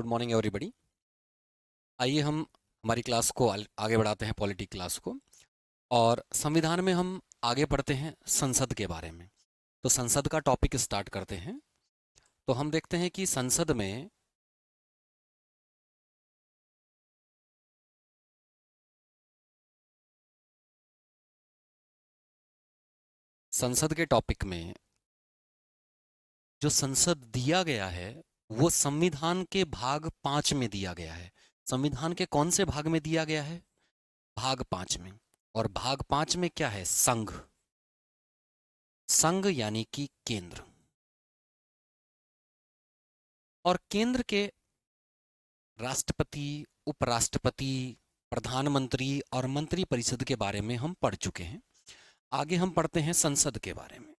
Good morning everybody. आइए हम हमारी क्लास को आगे बढ़ाते हैं, पॉलिटी क्लास को। और संविधान में हम आगे बढ़ते हैं संसद के बारे में। तो संसद का टॉपिक स्टार्ट करते हैं। तो हम देखते हैं कि संसद के टॉपिक में जो संसद दिया गया है वो संविधान के भाग 5 में दिया गया है। संविधान के कौन से भाग में दिया गया है? भाग 5 में। और भाग 5 में क्या है? संघ। संघ यानी कि केंद्र। और केंद्र के राष्ट्रपति, उपराष्ट्रपति, प्रधानमंत्री और मंत्रिपरिषद के बारे में हम पढ़ चुके हैं। आगे हम पढ़ते हैं संसद के बारे में।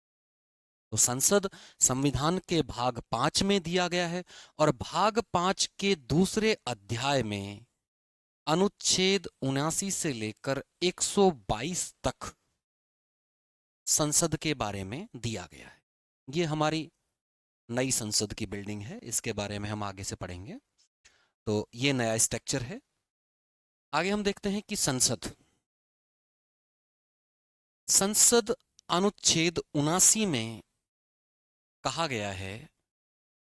तो संसद संविधान के भाग 5 में दिया गया है और भाग 5 के दूसरे अध्याय में अनुच्छेद 79 से लेकर 122 तक संसद के बारे में दिया गया है। ये हमारी नई संसद की बिल्डिंग है, इसके बारे में हम आगे से पढ़ेंगे। तो ये नया स्ट्रक्चर है। आगे हम देखते हैं कि संसद अनुच्छेद 79 में कहा गया है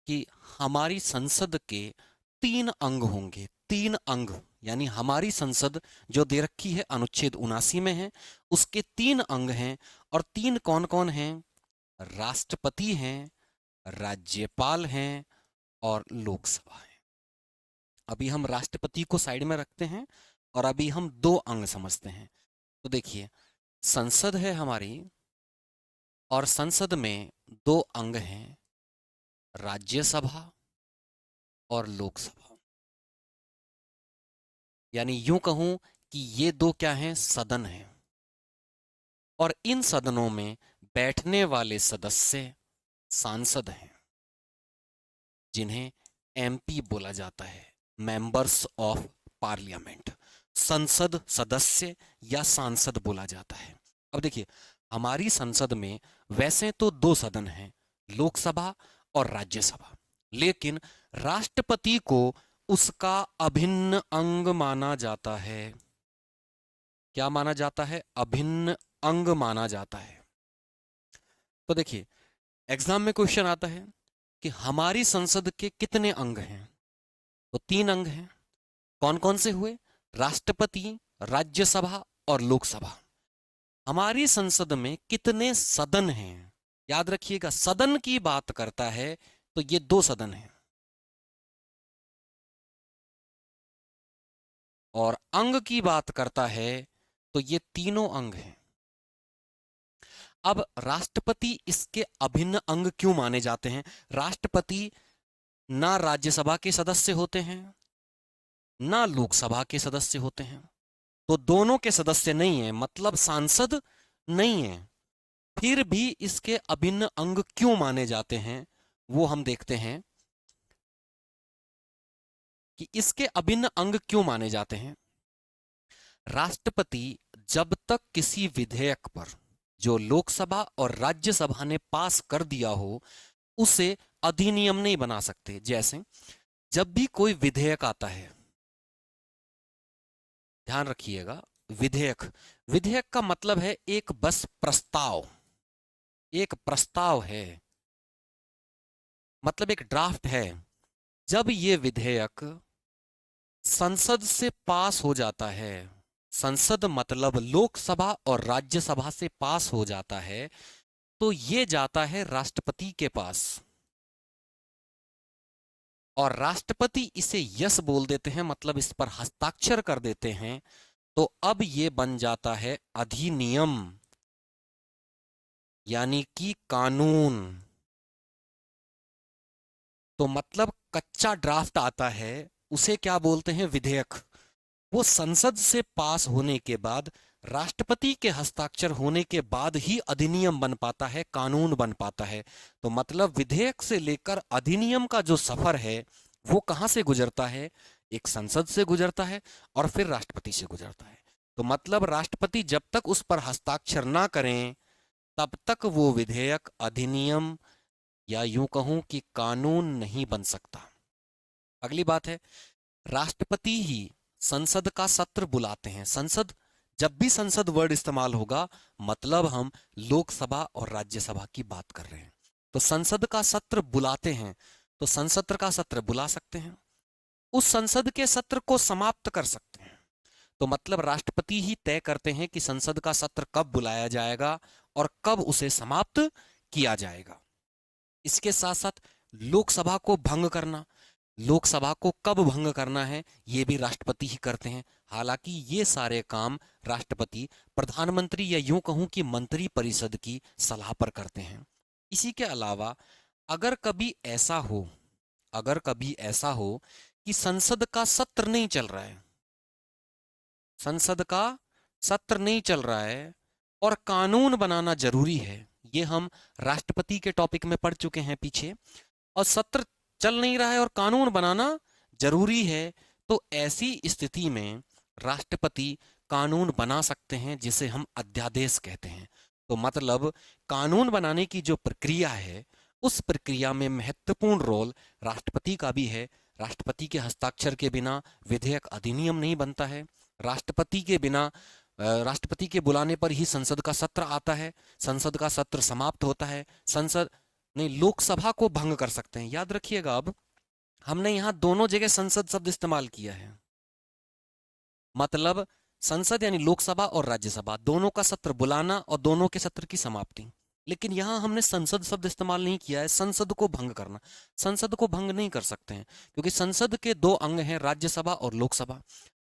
कि हमारी संसद के 3 अंग होंगे। 3 अंग यानी हमारी संसद जो दे रखी है अनुच्छेद 79 में है, उसके 3 अंग हैं। और 3 कौन कौन हैं? राष्ट्रपति हैं, राज्यपाल हैं और लोकसभा है। अभी हम राष्ट्रपति को साइड में रखते हैं और अभी हम 2 अंग समझते हैं। तो देखिए, संसद है हमारी और संसद में 2 अंग हैं, राज्यसभा और लोकसभा। यानी यूं कहूं कि ये 2 क्या हैं? सदन हैं। और इन सदनों में बैठने वाले सदस्य सांसद हैं, जिन्हें एमपी बोला जाता है, मेंबर्स ऑफ पार्लियामेंट। संसद सदस्य या सांसद बोला जाता है। अब देखिए, हमारी संसद में वैसे तो 2 सदन हैं, लोकसभा और राज्यसभा, लेकिन राष्ट्रपति को उसका अभिन्न अंग माना जाता है। क्या माना जाता है? अभिन्न अंग माना जाता है। तो देखिए, एग्जाम में क्वेश्चन आता है कि हमारी संसद के कितने अंग हैं? तो 3 अंग हैं। कौन कौन से हुए? राष्ट्रपति, राज्यसभा और लोकसभा। हमारी संसद में कितने सदन हैं? याद रखिएगा, सदन की बात करता है तो ये 2 सदन हैं। और अंग की बात करता है तो ये तीनों अंग हैं। अब राष्ट्रपति इसके अभिन्न अंग क्यों माने जाते हैं? राष्ट्रपति ना राज्यसभा के सदस्य होते हैं ना लोकसभा के सदस्य होते हैं, तो दोनों के सदस्य नहीं है, मतलब सांसद नहीं है। फिर भी इसके अभिन्न अंग क्यों माने जाते हैं, वो हम देखते हैं कि इसके अभिन्न अंग क्यों माने जाते हैं। राष्ट्रपति जब तक किसी विधेयक पर जो लोकसभा और राज्यसभा ने पास कर दिया हो उसे अधिनियम नहीं बना सकते। जैसे जब भी कोई विधेयक आता है, ध्यान रखिएगा, विधेयक विधेयक का मतलब है एक बस प्रस्ताव, एक प्रस्ताव है, मतलब एक ड्राफ्ट है। जब ये विधेयक संसद से पास हो जाता है, संसद मतलब लोकसभा और राज्यसभा से पास हो जाता है, तो ये जाता है राष्ट्रपति के पास और राष्ट्रपति इसे यस बोल देते हैं, मतलब इस पर हस्ताक्षर कर देते हैं। तो अब ये बन जाता है अधिनियम, यानी कि कानून। तो मतलब कच्चा ड्राफ्ट आता है उसे क्या बोलते हैं? विधेयक। वो संसद से पास होने के बाद, राष्ट्रपति के हस्ताक्षर होने के बाद ही अधिनियम बन पाता है, कानून बन पाता है। तो मतलब विधेयक से लेकर अधिनियम का जो सफर है वो कहां से गुजरता है? एक संसद से गुजरता है और फिर राष्ट्रपति से गुजरता है। तो मतलब राष्ट्रपति जब तक उस पर हस्ताक्षर ना करें तब तक वो विधेयक, अधिनियम या यूं कहूं कि कानून नहीं बन सकता। अगली बात है, राष्ट्रपति ही संसद का सत्र बुलाते हैं। संसद, जब भी संसद वर्ड इस्तेमाल होगा मतलब हम लोकसभा और राज्यसभा की बात कर रहे हैं। तो संसद का सत्र बुलाते हैं, तो संसद का सत्र बुला सकते हैं, उस संसद के सत्र को समाप्त कर सकते हैं। तो मतलब राष्ट्रपति ही तय करते हैं कि संसद का सत्र कब बुलाया जाएगा और कब उसे समाप्त किया जाएगा। इसके साथ साथ लोकसभा को भंग करना, लोकसभा को कब भंग करना है ये भी राष्ट्रपति ही करते हैं। हालांकि ये सारे काम राष्ट्रपति प्रधानमंत्री या यूं कहूं कि मंत्री परिषद की सलाह पर करते हैं। इसी के अलावा अगर कभी ऐसा हो, अगर कभी ऐसा हो कि संसद का सत्र नहीं चल रहा है, संसद का सत्र नहीं चल रहा है और कानून बनाना जरूरी है, ये हम राष्ट्रपति के टॉपिक में पढ़ चुके हैं पीछे, और सत्र चल नहीं रहा है और कानून बनाना जरूरी है, तो ऐसी स्थिति में राष्ट्रपति कानून बना सकते हैं जिसे हम अध्यादेश कहते हैं। तो मतलब कानून बनाने की जो प्रक्रिया है उस प्रक्रिया में महत्वपूर्ण रोल राष्ट्रपति का भी है। राष्ट्रपति के हस्ताक्षर के बिना विधेयक अधिनियम नहीं बनता है, राष्ट्रपति के बिना, राष्ट्रपति के बुलाने पर ही संसद का सत्र आता है, संसद का सत्र समाप्त होता है, संसद नहीं, लोकसभा को भंग कर सकते हैं। याद रखिएगा, अब हमने यहां दोनों जगह संसद शब्द इस्तेमाल किया है, मतलब संसद यानी लोकसभा और राज्यसभा दोनों का सत्र बुलाना और दोनों के सत्र की समाप्ति। लेकिन यहां हमने संसद शब्द इस्तेमाल नहीं किया है, संसद को भंग करना। संसद को भंग नहीं कर सकते हैं क्योंकि संसद के दो अंग हैं, राज्यसभा और लोकसभा,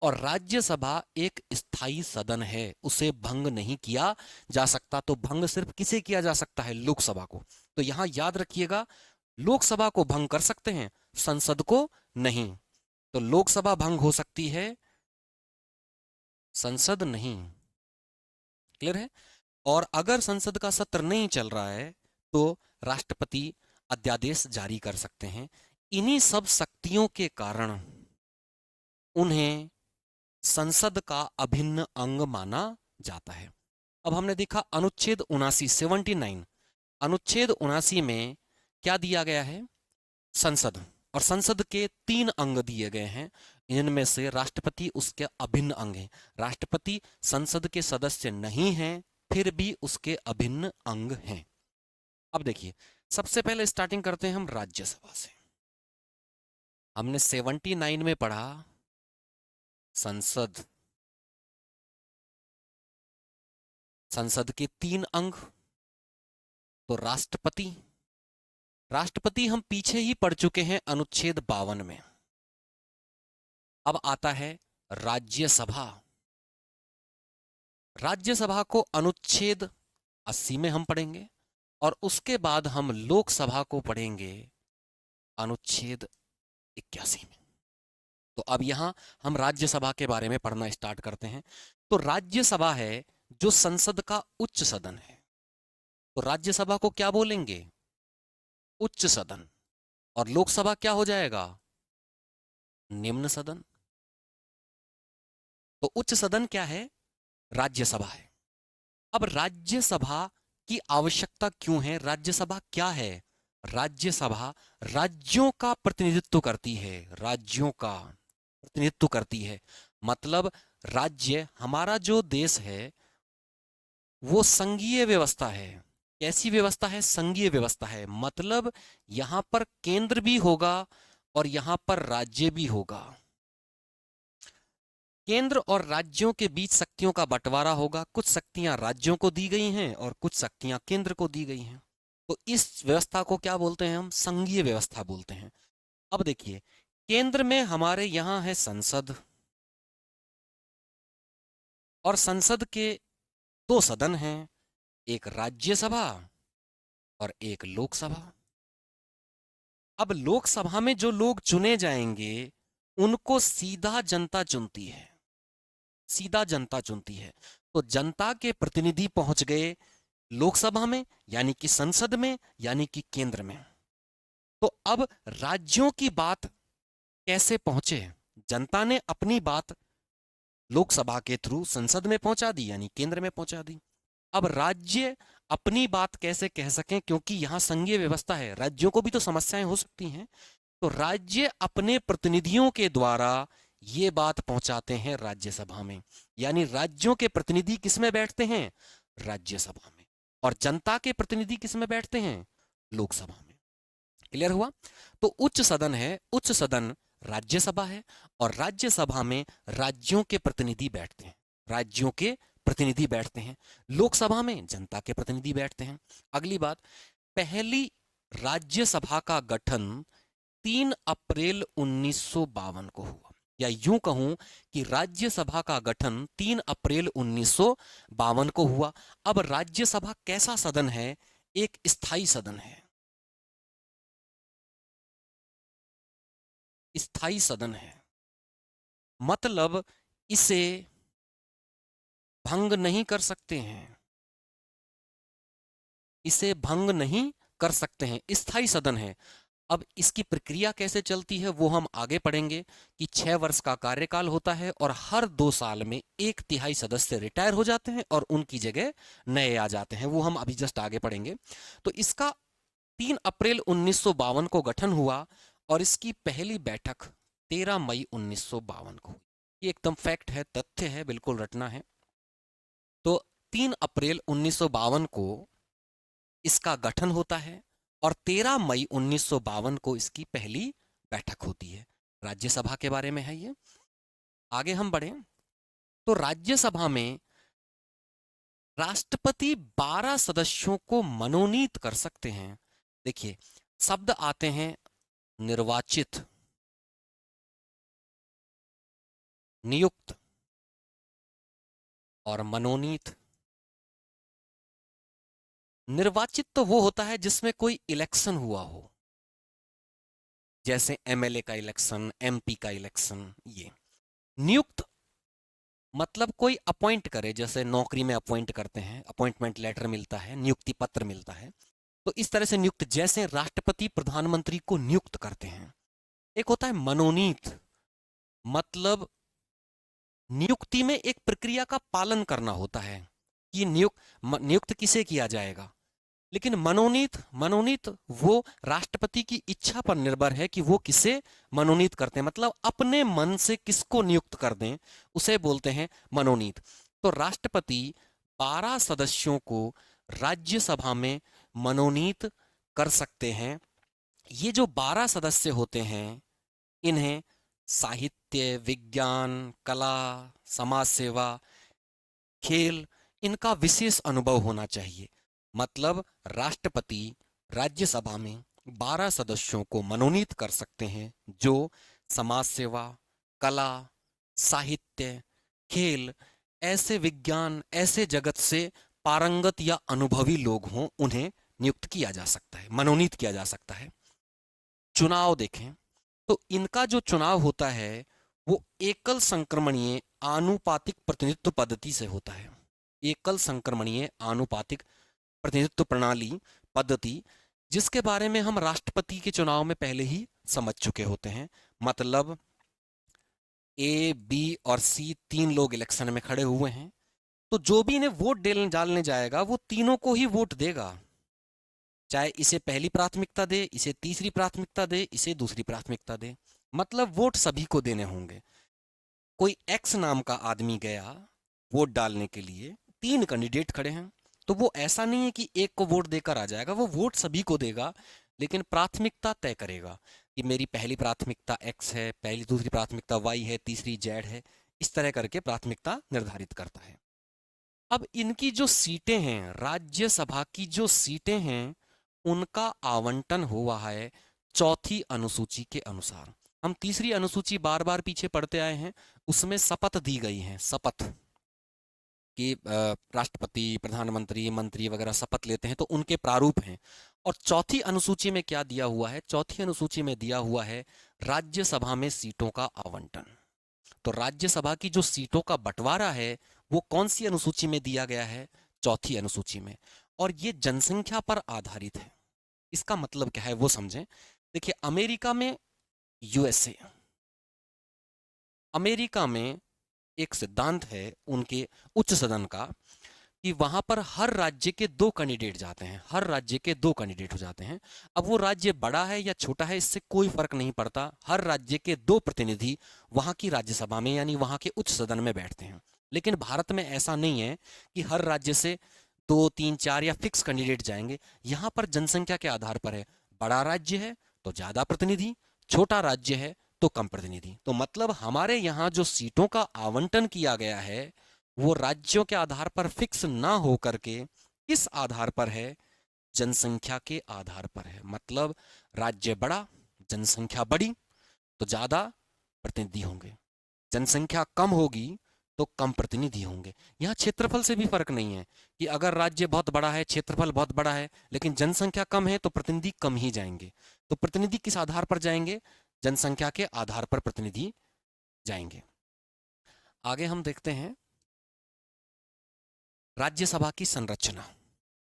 और राज्यसभा एक स्थायी सदन है, उसे भंग नहीं किया जा सकता। तो भंग सिर्फ किसे किया जा सकता है? लोकसभा को। तो यहां याद रखिएगा, लोकसभा को भंग कर सकते हैं, संसद को नहीं। तो लोकसभा भंग हो सकती है, संसद नहीं। क्लियर है? और अगर संसद का सत्र नहीं चल रहा है तो राष्ट्रपति अध्यादेश जारी कर सकते हैं। इन्हीं सब शक्तियों के कारण उन्हें संसद का अभिन्न अंग माना जाता है। अब हमने देखा अनुच्छेद 79, अनुच्छेद 79 में क्या दिया गया है? संसद, और संसद के 3 अंग दिए गए हैं, इनमें से राष्ट्रपति उसके अभिन्न अंग है। राष्ट्रपति संसद के सदस्य नहीं हैं फिर भी उसके अभिन्न अंग हैं। अब देखिए, सबसे पहले स्टार्टिंग करते हैं हम राज्यसभा से। हमने 79 में पढ़ा संसद, संसद के 3 अंग, तो राष्ट्रपति, राष्ट्रपति हम पीछे ही पढ़ चुके हैं अनुच्छेद 52 में। अब आता है राज्यसभा। राज्यसभा को अनुच्छेद 80 में हम पढ़ेंगे और उसके बाद हम लोकसभा को पढ़ेंगे अनुच्छेद 81 में। तो अब यहां हम राज्यसभा के बारे में पढ़ना स्टार्ट करते हैं। तो राज्यसभा है जो संसद का उच्च सदन है। तो राज्यसभा को क्या बोलेंगे? उच्च सदन। और लोकसभा क्या हो जाएगा? निम्न सदन। तो उच्च सदन क्या है? राज्यसभा है। अब राज्यसभा की आवश्यकता क्यों है? राज्यसभा क्या है? राज्यसभा राज्यों का प्रतिनिधित्व करती है, राज्यों का प्रतिनिधित्व करती है। मतलब राज्य, हमारा जो देश है वो संघीय व्यवस्था है। कैसी व्यवस्था है? संघीय व्यवस्था है। मतलब यहां पर केंद्र भी होगा और यहां पर राज्य भी होगा। केंद्र और राज्यों के बीच शक्तियों का बंटवारा होगा। कुछ शक्तियां राज्यों को दी गई हैं और कुछ शक्तियां केंद्र को दी गई हैं। तो इस व्यवस्था को क्या बोलते हैं? हम संघीय व्यवस्था बोलते हैं। अब देखिए, केंद्र में हमारे यहां है संसद, और संसद के 2 सदन हैं, एक राज्यसभा और एक लोकसभा। अब लोकसभा में जो लोग चुने जाएंगे उनको सीधा जनता चुनती है, सीधा जनता चुनती है। तो जनता के प्रतिनिधि पहुंच गए लोकसभा में, यानी कि संसद में, यानी कि केंद्र में। तो अब राज्यों की बात कैसे पहुंचे? जनता ने अपनी बात लोकसभा के थ्रू संसद में पहुंचा दी, यानी केंद्र में पहुंचा दी। अब राज्य अपनी बात कैसे कह सकें? क्योंकि यहां संघीय व्यवस्था है, राज्यों को भी तो समस्याएं हो सकती हैं। तो राज्य अपने प्रतिनिधियों के द्वारा ये बात पहुंचाते हैं राज्यसभा में, यानी राज्यों के प्रतिनिधि किस में बैठते हैं? राज्यसभा में। और जनता के प्रतिनिधि किस में बैठते हैं? लोकसभा में। क्लियर हुआ? तो उच्च सदन है, उच्च सदन राज्यसभा है, और राज्यसभा में राज्यों के प्रतिनिधि बैठते हैं, राज्यों के प्रतिनिधि बैठते हैं। लोकसभा में जनता के प्रतिनिधि बैठते हैं। अगली बात, पहली राज्यसभा का गठन 3 अप्रैल 1952 को हुआ, या यूं कहूं कि राज्यसभा का गठन 3 अप्रैल 1952 को हुआ। अब राज्यसभा कैसा सदन है? एक स्थायी सदन है, स्थायी सदन है, मतलब इसे भंग नहीं कर सकते हैं, इसे भंग नहीं कर सकते हैं, स्थायी सदन है। अब इसकी प्रक्रिया कैसे चलती है वो हम आगे पढ़ेंगे कि 6 वर्ष का कार्यकाल होता है और हर 2 साल में 1/3 सदस्य रिटायर हो जाते हैं और उनकी जगह नए आ जाते हैं, वो हम अभी जस्ट आगे पढ़ेंगे। तो इसका 3 अप्रैल 1952 को गठन हुआ और इसकी पहली बैठक 13 मई 1952 को हुई। ये एकदम फैक्ट है, तथ्य है, बिल्कुल रटना है। तो 3 अप्रैल 1952 को इसका गठन होता है और 13 मई 1952 को इसकी पहली बैठक होती है। राज्यसभा के बारे में है ये। आगे हम बढ़े तो राज्यसभा में राष्ट्रपति 12 सदस्यों को मनोनीत कर सकते हैं। देखिए, शब्द आते हैं निर्वाचित, नियुक्त और मनोनीत। निर्वाचित तो वो होता है जिसमें कोई इलेक्शन हुआ हो, जैसे एमएलए का इलेक्शन, एमपी का इलेक्शन। ये नियुक्त मतलब कोई अपॉइंट करे, जैसे नौकरी में अपॉइंट करते हैं, अपॉइंटमेंट लेटर मिलता है, नियुक्ति पत्र मिलता है, तो इस तरह से नियुक्त, जैसे राष्ट्रपति प्रधानमंत्री को नियुक्त करते हैं। एक होता है मनोनीत, मतलब नियुक्ति में एक प्रक्रिया का पालन करना होता है कि नियुक्त किसे किया जाएगा। लेकिन मनोनीत, मनोनीत वो राष्ट्रपति की इच्छा पर निर्भर है कि वो किसे मनोनीत करते हैं, मतलब अपने मन से किसको नियुक्त कर दें, उसे बोलते हैं मनोनीत। तो राष्ट्रपति 12 सदस्यों को राज्यसभा में मनोनीत कर सकते हैं। ये जो 12 सदस्य होते हैं, इन्हें साहित्य, विज्ञान, कला, समाज सेवा, खेल, इनका विशेष अनुभव होना चाहिए। मतलब राष्ट्रपति राज्यसभा में 12 सदस्यों को मनोनीत कर सकते हैं जो समाज सेवा, कला, साहित्य, खेल, ऐसे विज्ञान, ऐसे जगत से पारंगत या अनुभवी लोग हों, उन्हें नियुक्त किया जा सकता है, मनोनीत किया जा सकता है। चुनाव देखें तो इनका जो चुनाव होता है वो एकल संक्रमणीय आनुपातिक प्रतिनिधित्व पद्धति से होता है। एकल संक्रमणीय आनुपातिक प्रतिनिधित्व प्रणाली पद्धति, जिसके बारे में हम राष्ट्रपति के चुनाव में पहले ही समझ चुके होते हैं। मतलब ए, बी और सी 3 लोग इलेक्शन में खड़े हुए हैं, तो जो भी इन्हें वोट डालने जाएगा वो तीनों को ही वोट देगा, चाहे इसे पहली प्राथमिकता दे, इसे तीसरी प्राथमिकता दे, इसे दूसरी प्राथमिकता दे, मतलब वोट सभी को देने होंगे। कोई एक्स नाम का आदमी गया वोट डालने के लिए, 3 कैंडिडेट खड़े हैं, तो वो ऐसा नहीं है कि एक को वोट देकर आ जाएगा, वो वोट सभी को देगा, लेकिन प्राथमिकता तय करेगा कि मेरी पहली प्राथमिकता एक्स है, पहली दूसरी प्राथमिकता वाई है, तीसरी जेड है, इस तरह करके प्राथमिकता निर्धारित करता है। अब इनकी जो सीटें हैं, राज्यसभा की जो सीटें हैं, उनका आवंटन हुआ है चौथी अनुसूची के अनुसार। हम तीसरी अनुसूची बार बार पीछे पढ़ते आए हैं, उसमें शपथ दी गई है, शपथ कि राष्ट्रपति, प्रधानमंत्री, मंत्री वगैरह शपथ लेते हैं, तो उनके प्रारूप हैं। और चौथी अनुसूची में क्या दिया हुआ है? चौथी अनुसूची में दिया हुआ है राज्यसभा में सीटों का आवंटन। तो राज्यसभा की जो सीटों का बंटवारा है वो कौन सी अनुसूची में दिया गया है? चौथी अनुसूची में। और ये जनसंख्या पर आधारित है। इसका मतलब क्या है वो समझें। देखिए, अमेरिका में, यूएसए, अमेरिका में एक सिद्धांत है उनके उच्च सदन का कि वहां पर हर राज्य के 2 कैंडिडेट जाते हैं, हर राज्य के 2 कैंडिडेट हो जाते हैं। अब वो राज्य बड़ा है या छोटा है इससे कोई फर्क नहीं पड़ता, हर राज्य के 2 प्रतिनिधि वहां की राज्यसभा में यानी वहां के उच्च सदन में बैठते हैं। लेकिन भारत में ऐसा नहीं है कि हर राज्य से 2, 3, 4 या फिक्स कैंडिडेट जाएंगे। यहाँ पर जनसंख्या के आधार पर है, बड़ा राज्य है तो ज्यादा प्रतिनिधि, छोटा राज्य है तो कम प्रतिनिधि। तो मतलब हमारे यहाँ जो सीटों का आवंटन किया गया है वो राज्यों के आधार पर फिक्स ना हो करके किस आधार पर है, जनसंख्या के आधार पर है। मतलब राज्य बड़ा, जनसंख्या बड़ी तो ज्यादा प्रतिनिधि होंगे, जनसंख्या कम होगी तो कम प्रतिनिधि होंगे। यहाँ क्षेत्रफल से भी फर्क नहीं है कि अगर राज्य बहुत बड़ा है, क्षेत्रफल बहुत बड़ा है, लेकिन जनसंख्या कम है तो प्रतिनिधि कम ही जाएंगे। तो प्रतिनिधि किस आधार पर जाएंगे, जनसंख्या के आधार पर प्रतिनिधि जाएंगे। आगे हम देखते हैं राज्यसभा की संरचना,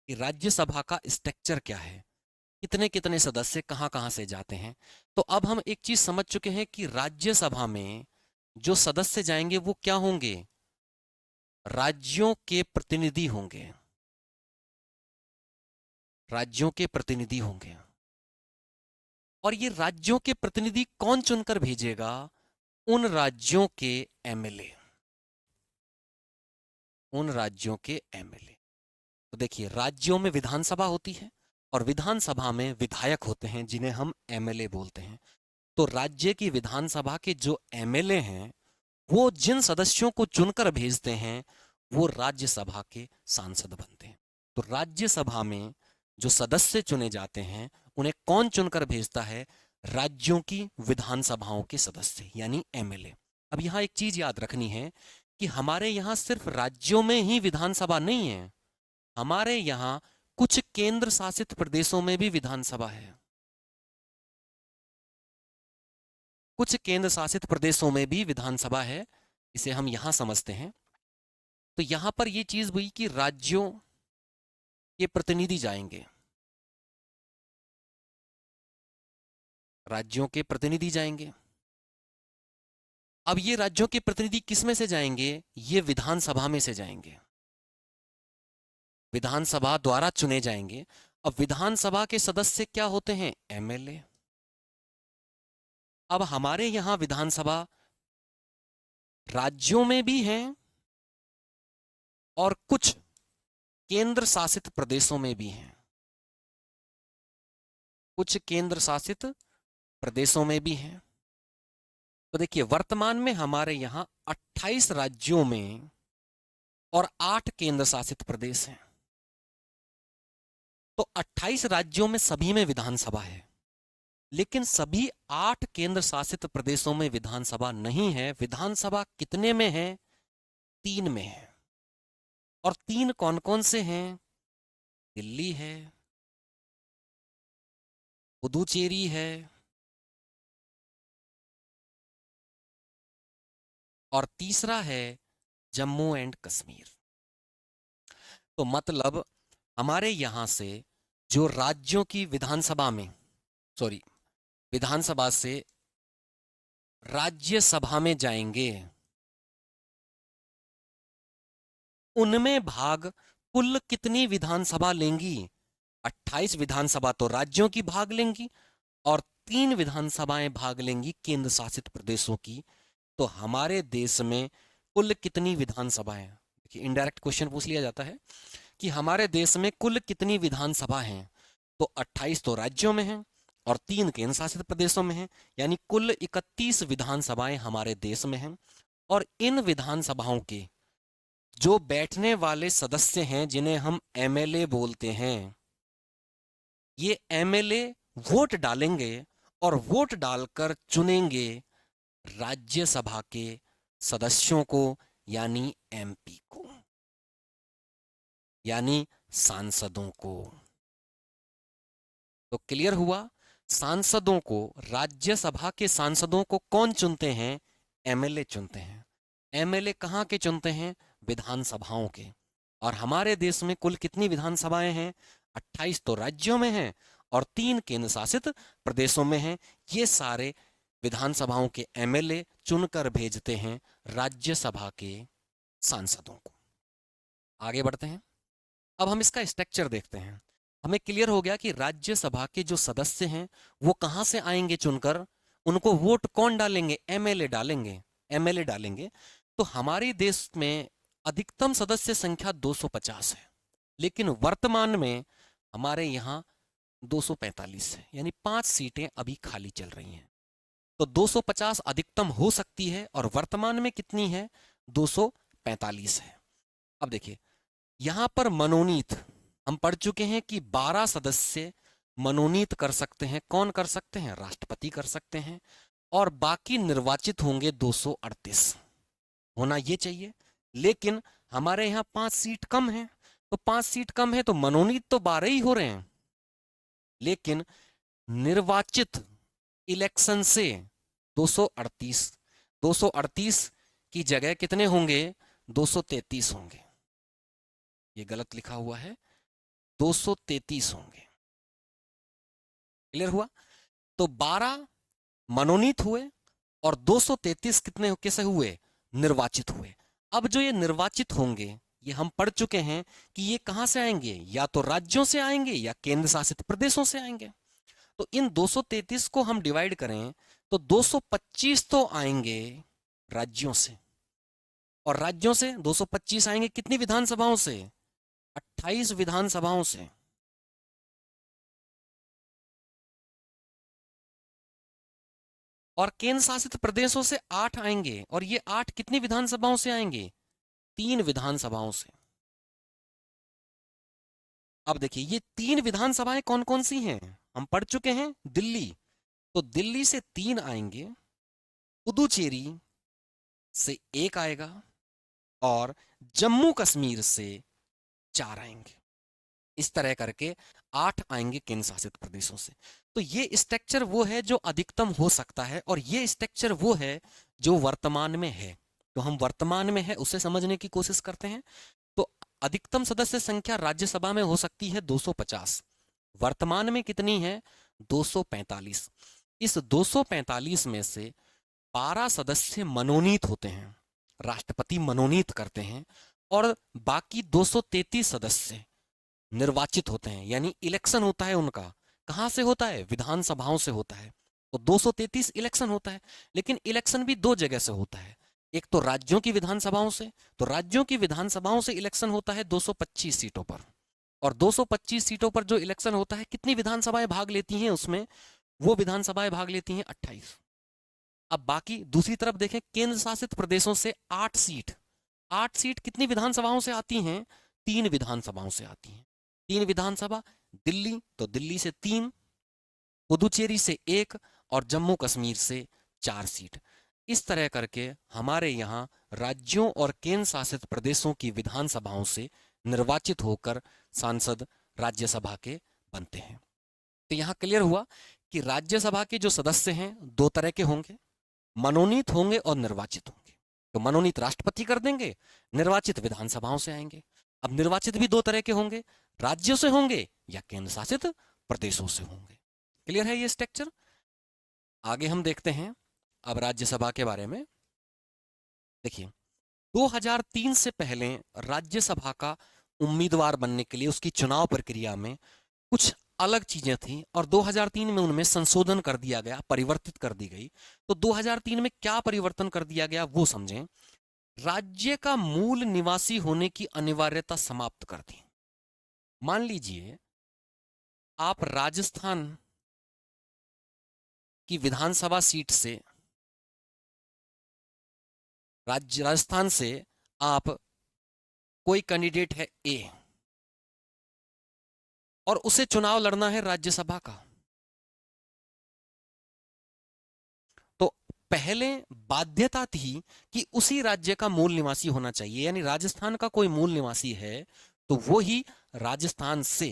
कि राज्यसभा का स्ट्रक्चर क्या है, कितने कितने सदस्य कहां कहां से जाते हैं। तो अब हम एक चीज समझ चुके हैं कि राज्यसभा में जो सदस्य जाएंगे वो क्या होंगे, राज्यों के प्रतिनिधि होंगे, राज्यों के प्रतिनिधि होंगे। और ये राज्यों के प्रतिनिधि कौन चुनकर भेजेगा, उन राज्यों के एमएलए, उन राज्यों के एमएलए। तो देखिए राज्यों में विधानसभा होती है और विधानसभा में विधायक होते हैं जिन्हें हम एमएलए बोलते हैं। तो राज्य की विधानसभा के जो एमएलए हैं वो जिन सदस्यों को चुनकर भेजते हैं वो राज्यसभा के सांसद बनते हैं। तो राज्यसभा में जो सदस्य चुने जाते हैं उन्हें कौन चुनकर भेजता है, राज्यों की विधानसभाओं के सदस्य यानी एमएलए। अब यहां एक चीज याद रखनी है कि हमारे यहां सिर्फ राज्यों में ही विधानसभा नहीं है, हमारे यहां कुछ केंद्र शासित प्रदेशों में भी विधानसभा है, कुछ केंद्र शासित प्रदेशों में भी विधानसभा है, इसे हम यहां समझते हैं। तो यहां पर यह चीज हुई कि राज्यों के प्रतिनिधि जाएंगे, राज्यों के प्रतिनिधि जाएंगे। अब ये राज्यों के प्रतिनिधि किस में से जाएंगे, ये विधानसभा में से जाएंगे, विधानसभा द्वारा चुने जाएंगे। अब विधानसभा के सदस्य क्या होते हैं, एमएलए। अब हमारे यहां विधानसभा राज्यों में भी है और कुछ केंद्र शासित प्रदेशों में भी है, कुछ केंद्र शासित प्रदेशों में भी है। तो देखिए वर्तमान में हमारे यहां 28 राज्यों में और 8 केंद्र शासित प्रदेश हैं। तो 28 राज्यों में सभी में विधानसभा है, लेकिन सभी 8 केंद्र शासित प्रदेशों में विधानसभा नहीं है। विधानसभा कितने में है, 3 में है। और 3 कौन कौन से हैं, दिल्ली है, पुदुचेरी है और तीसरा है जम्मू एंड कश्मीर। तो मतलब हमारे यहां से जो राज्यों की विधानसभा में, सॉरी, विधानसभा से राज्यसभा में जाएंगे, उनमें भाग कुल कितनी विधानसभा लेंगी, 28 विधानसभा तो राज्यों की भाग लेंगी और 3 विधानसभाएं भाग लेंगी केंद्र शासित प्रदेशों की। तो हमारे देश में कुल कितनी विधानसभाएं, देखिए इनडायरेक्ट क्वेश्चन पूछ लिया जाता है कि हमारे देश में कुल कितनी विधानसभा हैं। तो 28 तो राज्यों में हैं और 3 केंद्र शासित प्रदेशों में हैं, यानी कुल 31 विधानसभाएं हमारे देश में हैं। और इन विधानसभाओं के जो बैठने वाले सदस्य हैं जिन्हें हम एमएलए बोलते हैं, ये एमएलए वोट डालेंगे और वोट डालकर चुनेंगे राज्यसभा के सदस्यों को यानी एमपी को, यानी सांसदों को। तो क्लियर हुआ, सांसदों को, राज्यसभा के सांसदों को कौन चुनते हैं, एमएलए चुनते हैं। एमएलए कहां के चुनते हैं, विधानसभाओं के। और हमारे देश में कुल कितनी विधानसभाएं हैं, 28 तो राज्यों में हैं और 3 केंद्र शासित प्रदेशों में हैं। ये सारे विधानसभाओं के एमएलए चुनकर भेजते हैं राज्यसभा के सांसदों को। आगे बढ़ते हैं। अब हम इसका स्ट्रक्चर देखते हैं। हमें क्लियर हो गया कि राज्यसभा के जो सदस्य हैं वो कहाँ से आएंगे चुनकर, उनको वोट कौन डालेंगे, एमएलए डालेंगे, एमएलए डालेंगे। तो हमारे देश में अधिकतम सदस्य संख्या 250 है, लेकिन वर्तमान में हमारे यहाँ 245 है, यानी 5 सीटें अभी खाली चल रही हैं। तो 250 अधिकतम हो सकती है और वर्तमान में कितनी है, 245 है। अब देखिए यहां पर मनोनीत हम पढ़ चुके हैं कि 12 सदस्य मनोनीत कर सकते हैं। कौन कर सकते हैं, राष्ट्रपति कर सकते हैं। और बाकी निर्वाचित होंगे 238 होना ये चाहिए। लेकिन हमारे यहाँ 5 सीट कम है, तो 5 सीट कम है तो मनोनीत तो 12 ही हो रहे हैं, लेकिन निर्वाचित इलेक्शन से 238 238 की जगह कितने होंगे, 233 होंगे। ये गलत लिखा हुआ है, 233 होंगे। क्लियर हुआ। तो 12 मनोनीत हुए और 233 कितने कैसे हुए, निर्वाचित हुए। अब जो ये निर्वाचित होंगे ये हम पढ़ चुके हैं कि ये कहां से आएंगे, या तो राज्यों से आएंगे या केंद्र शासित प्रदेशों से आएंगे। तो इन 233 को हम डिवाइड करें तो 225 तो आएंगे राज्यों से, और राज्यों से 225 आएंगे कितनी विधानसभाओं से, 28 विधानसभाओं से। और केंद्र शासित प्रदेशों से 8 आएंगे, और ये 8 कितनी विधानसभाओं से आएंगे, 3 विधानसभाओं से। अब देखिए ये 3 विधानसभाएं कौन कौन सी हैं, हम पढ़ चुके हैं, दिल्ली, तो दिल्ली से 3 आएंगे, पुदुचेरी से 1 आएगा, और जम्मू कश्मीर से 4 आएंगे। इस तरह करके 8 आएंगे केंद्र शासित प्रदेशों से। तो ये स्ट्रक्चर वो है जो अधिकतम हो सकता है, और ये स्ट्रक्चर वो है जो वर्तमान में है। तो हम वर्तमान में है उसे समझने की कोशिश करते हैं। तो अधिकतम सदस्य संख्या राज्यसभा में हो सकती है 250, वर्तमान में कितनी है, 245। इस 245 में से 12 सदस्य मनोनीत होते हैं, राष्ट्रपति मनोनीत करते हैं, और बाकी 233 सदस्य निर्वाचित होते हैं, यानी इलेक्शन होता है उनका। कहां से होता है, विधानसभाओं से होता है। तो 233 इलेक्शन होता है, लेकिन इलेक्शन भी 2 जगह से होता है। एक तो राज्यों की विधानसभाओं से, तो राज्यों की विधानसभाओं से इलेक्शन होता है 225 सीटों पर, और 225 सीटों पर जो इलेक्शन होता है कितनी विधानसभाएं भाग लेती हैं उसमें, वो विधानसभाएं भाग लेती हैं 28। अब बाकी दूसरी तरफ देखें, केंद्र शासित प्रदेशों से 8 सीट, 8 सीट कितनी विधानसभाओं से आती हैं, 3 विधानसभाओं से आती हैं। 3 विधानसभा, दिल्ली तो दिल्ली से 3, पुदुचेरी से 1, और जम्मू कश्मीर से 4 सीट। इस तरह करके हमारे यहाँ राज्यों और केंद्र शासित प्रदेशों की विधानसभाओं से निर्वाचित होकर सांसद राज्यसभा के बनते हैं। तो यहाँ क्लियर हुआ कि राज्यसभा के जो सदस्य हैं 2 तरह के होंगे, मनोनीत होंगे और निर्वाचित होंगे। तो मनोनीत राष्ट्रपति कर देंगे, निर्वाचित विधानसभाओं से आएंगे। अब निर्वाचित भी 2 तरह के होंगे, राज्यों से होंगे या केंद्र शासित प्रदेशों से होंगे। क्लियर है ये स्ट्रक्चर। आगे हम देखते हैं अब राज्यसभा के बारे में। देखिए 2003 से पहले राज्यसभा का उम्मीदवार बनने के लिए उसकी चुनाव प्रक्रिया में कुछ अलग चीजें थी, और 2003 में उनमें संशोधन कर दिया गया, परिवर्तित कर दी गई। तो 2003 में क्या परिवर्तन कर दिया गया वो समझें। राज्य का मूल निवासी होने की अनिवार्यता समाप्त कर दी। मान लीजिए आप राजस्थान की विधानसभा सीट से, राजस्थान से आप, कोई कैंडिडेट है ए, और उसे चुनाव लड़ना है राज्यसभा का। तो पहले बाध्यता थी कि उसी राज्य का मूल निवासी होना चाहिए, यानी राजस्थान का कोई मूल निवासी है तो वो ही राजस्थान से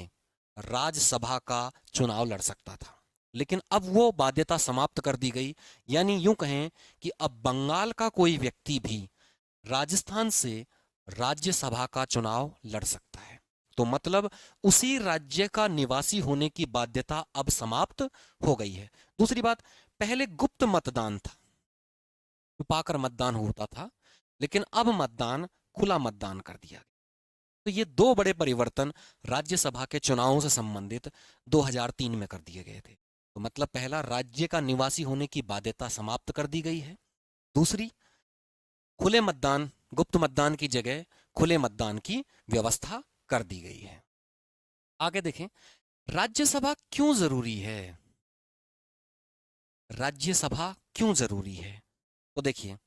राज्यसभा का चुनाव लड़ सकता था। लेकिन अब वो बाध्यता समाप्त कर दी गई, यानी यूं कहें कि अब बंगाल का कोई व्यक्ति भी राजस्थान से राज्यसभा का चुनाव लड़ सकता है। तो मतलब उसी राज्य का निवासी होने की बाध्यता अब समाप्त हो गई है। दूसरी बात, पहले गुप्त मतदान था, छुपाकर मतदान होता था, लेकिन अब मतदान खुला मतदान कर दिया गया। तो ये दो बड़े परिवर्तन राज्यसभा के चुनावों से संबंधित 2003 में कर दिए गए थे। तो मतलब पहला, राज्य का निवासी होने की बाध्यता समाप्त कर दी गई है। दूसरी, खुले मतदान, गुप्त मतदान की जगह खुले मतदान की व्यवस्था कर दी गई है। आगे देखें, राज्यसभा क्यों जरूरी है? राज्यसभा क्यों जरूरी है? तो देखिए,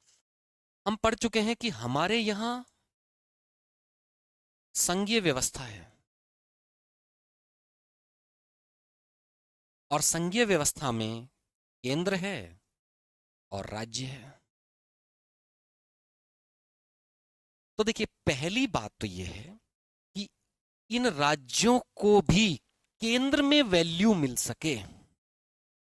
हम पढ़ चुके हैं कि हमारे यहां संघीय व्यवस्था है और संघीय व्यवस्था में केंद्र है और राज्य है। तो देखिए, पहली बात तो यह है कि इन राज्यों को भी केंद्र में वैल्यू मिल सके,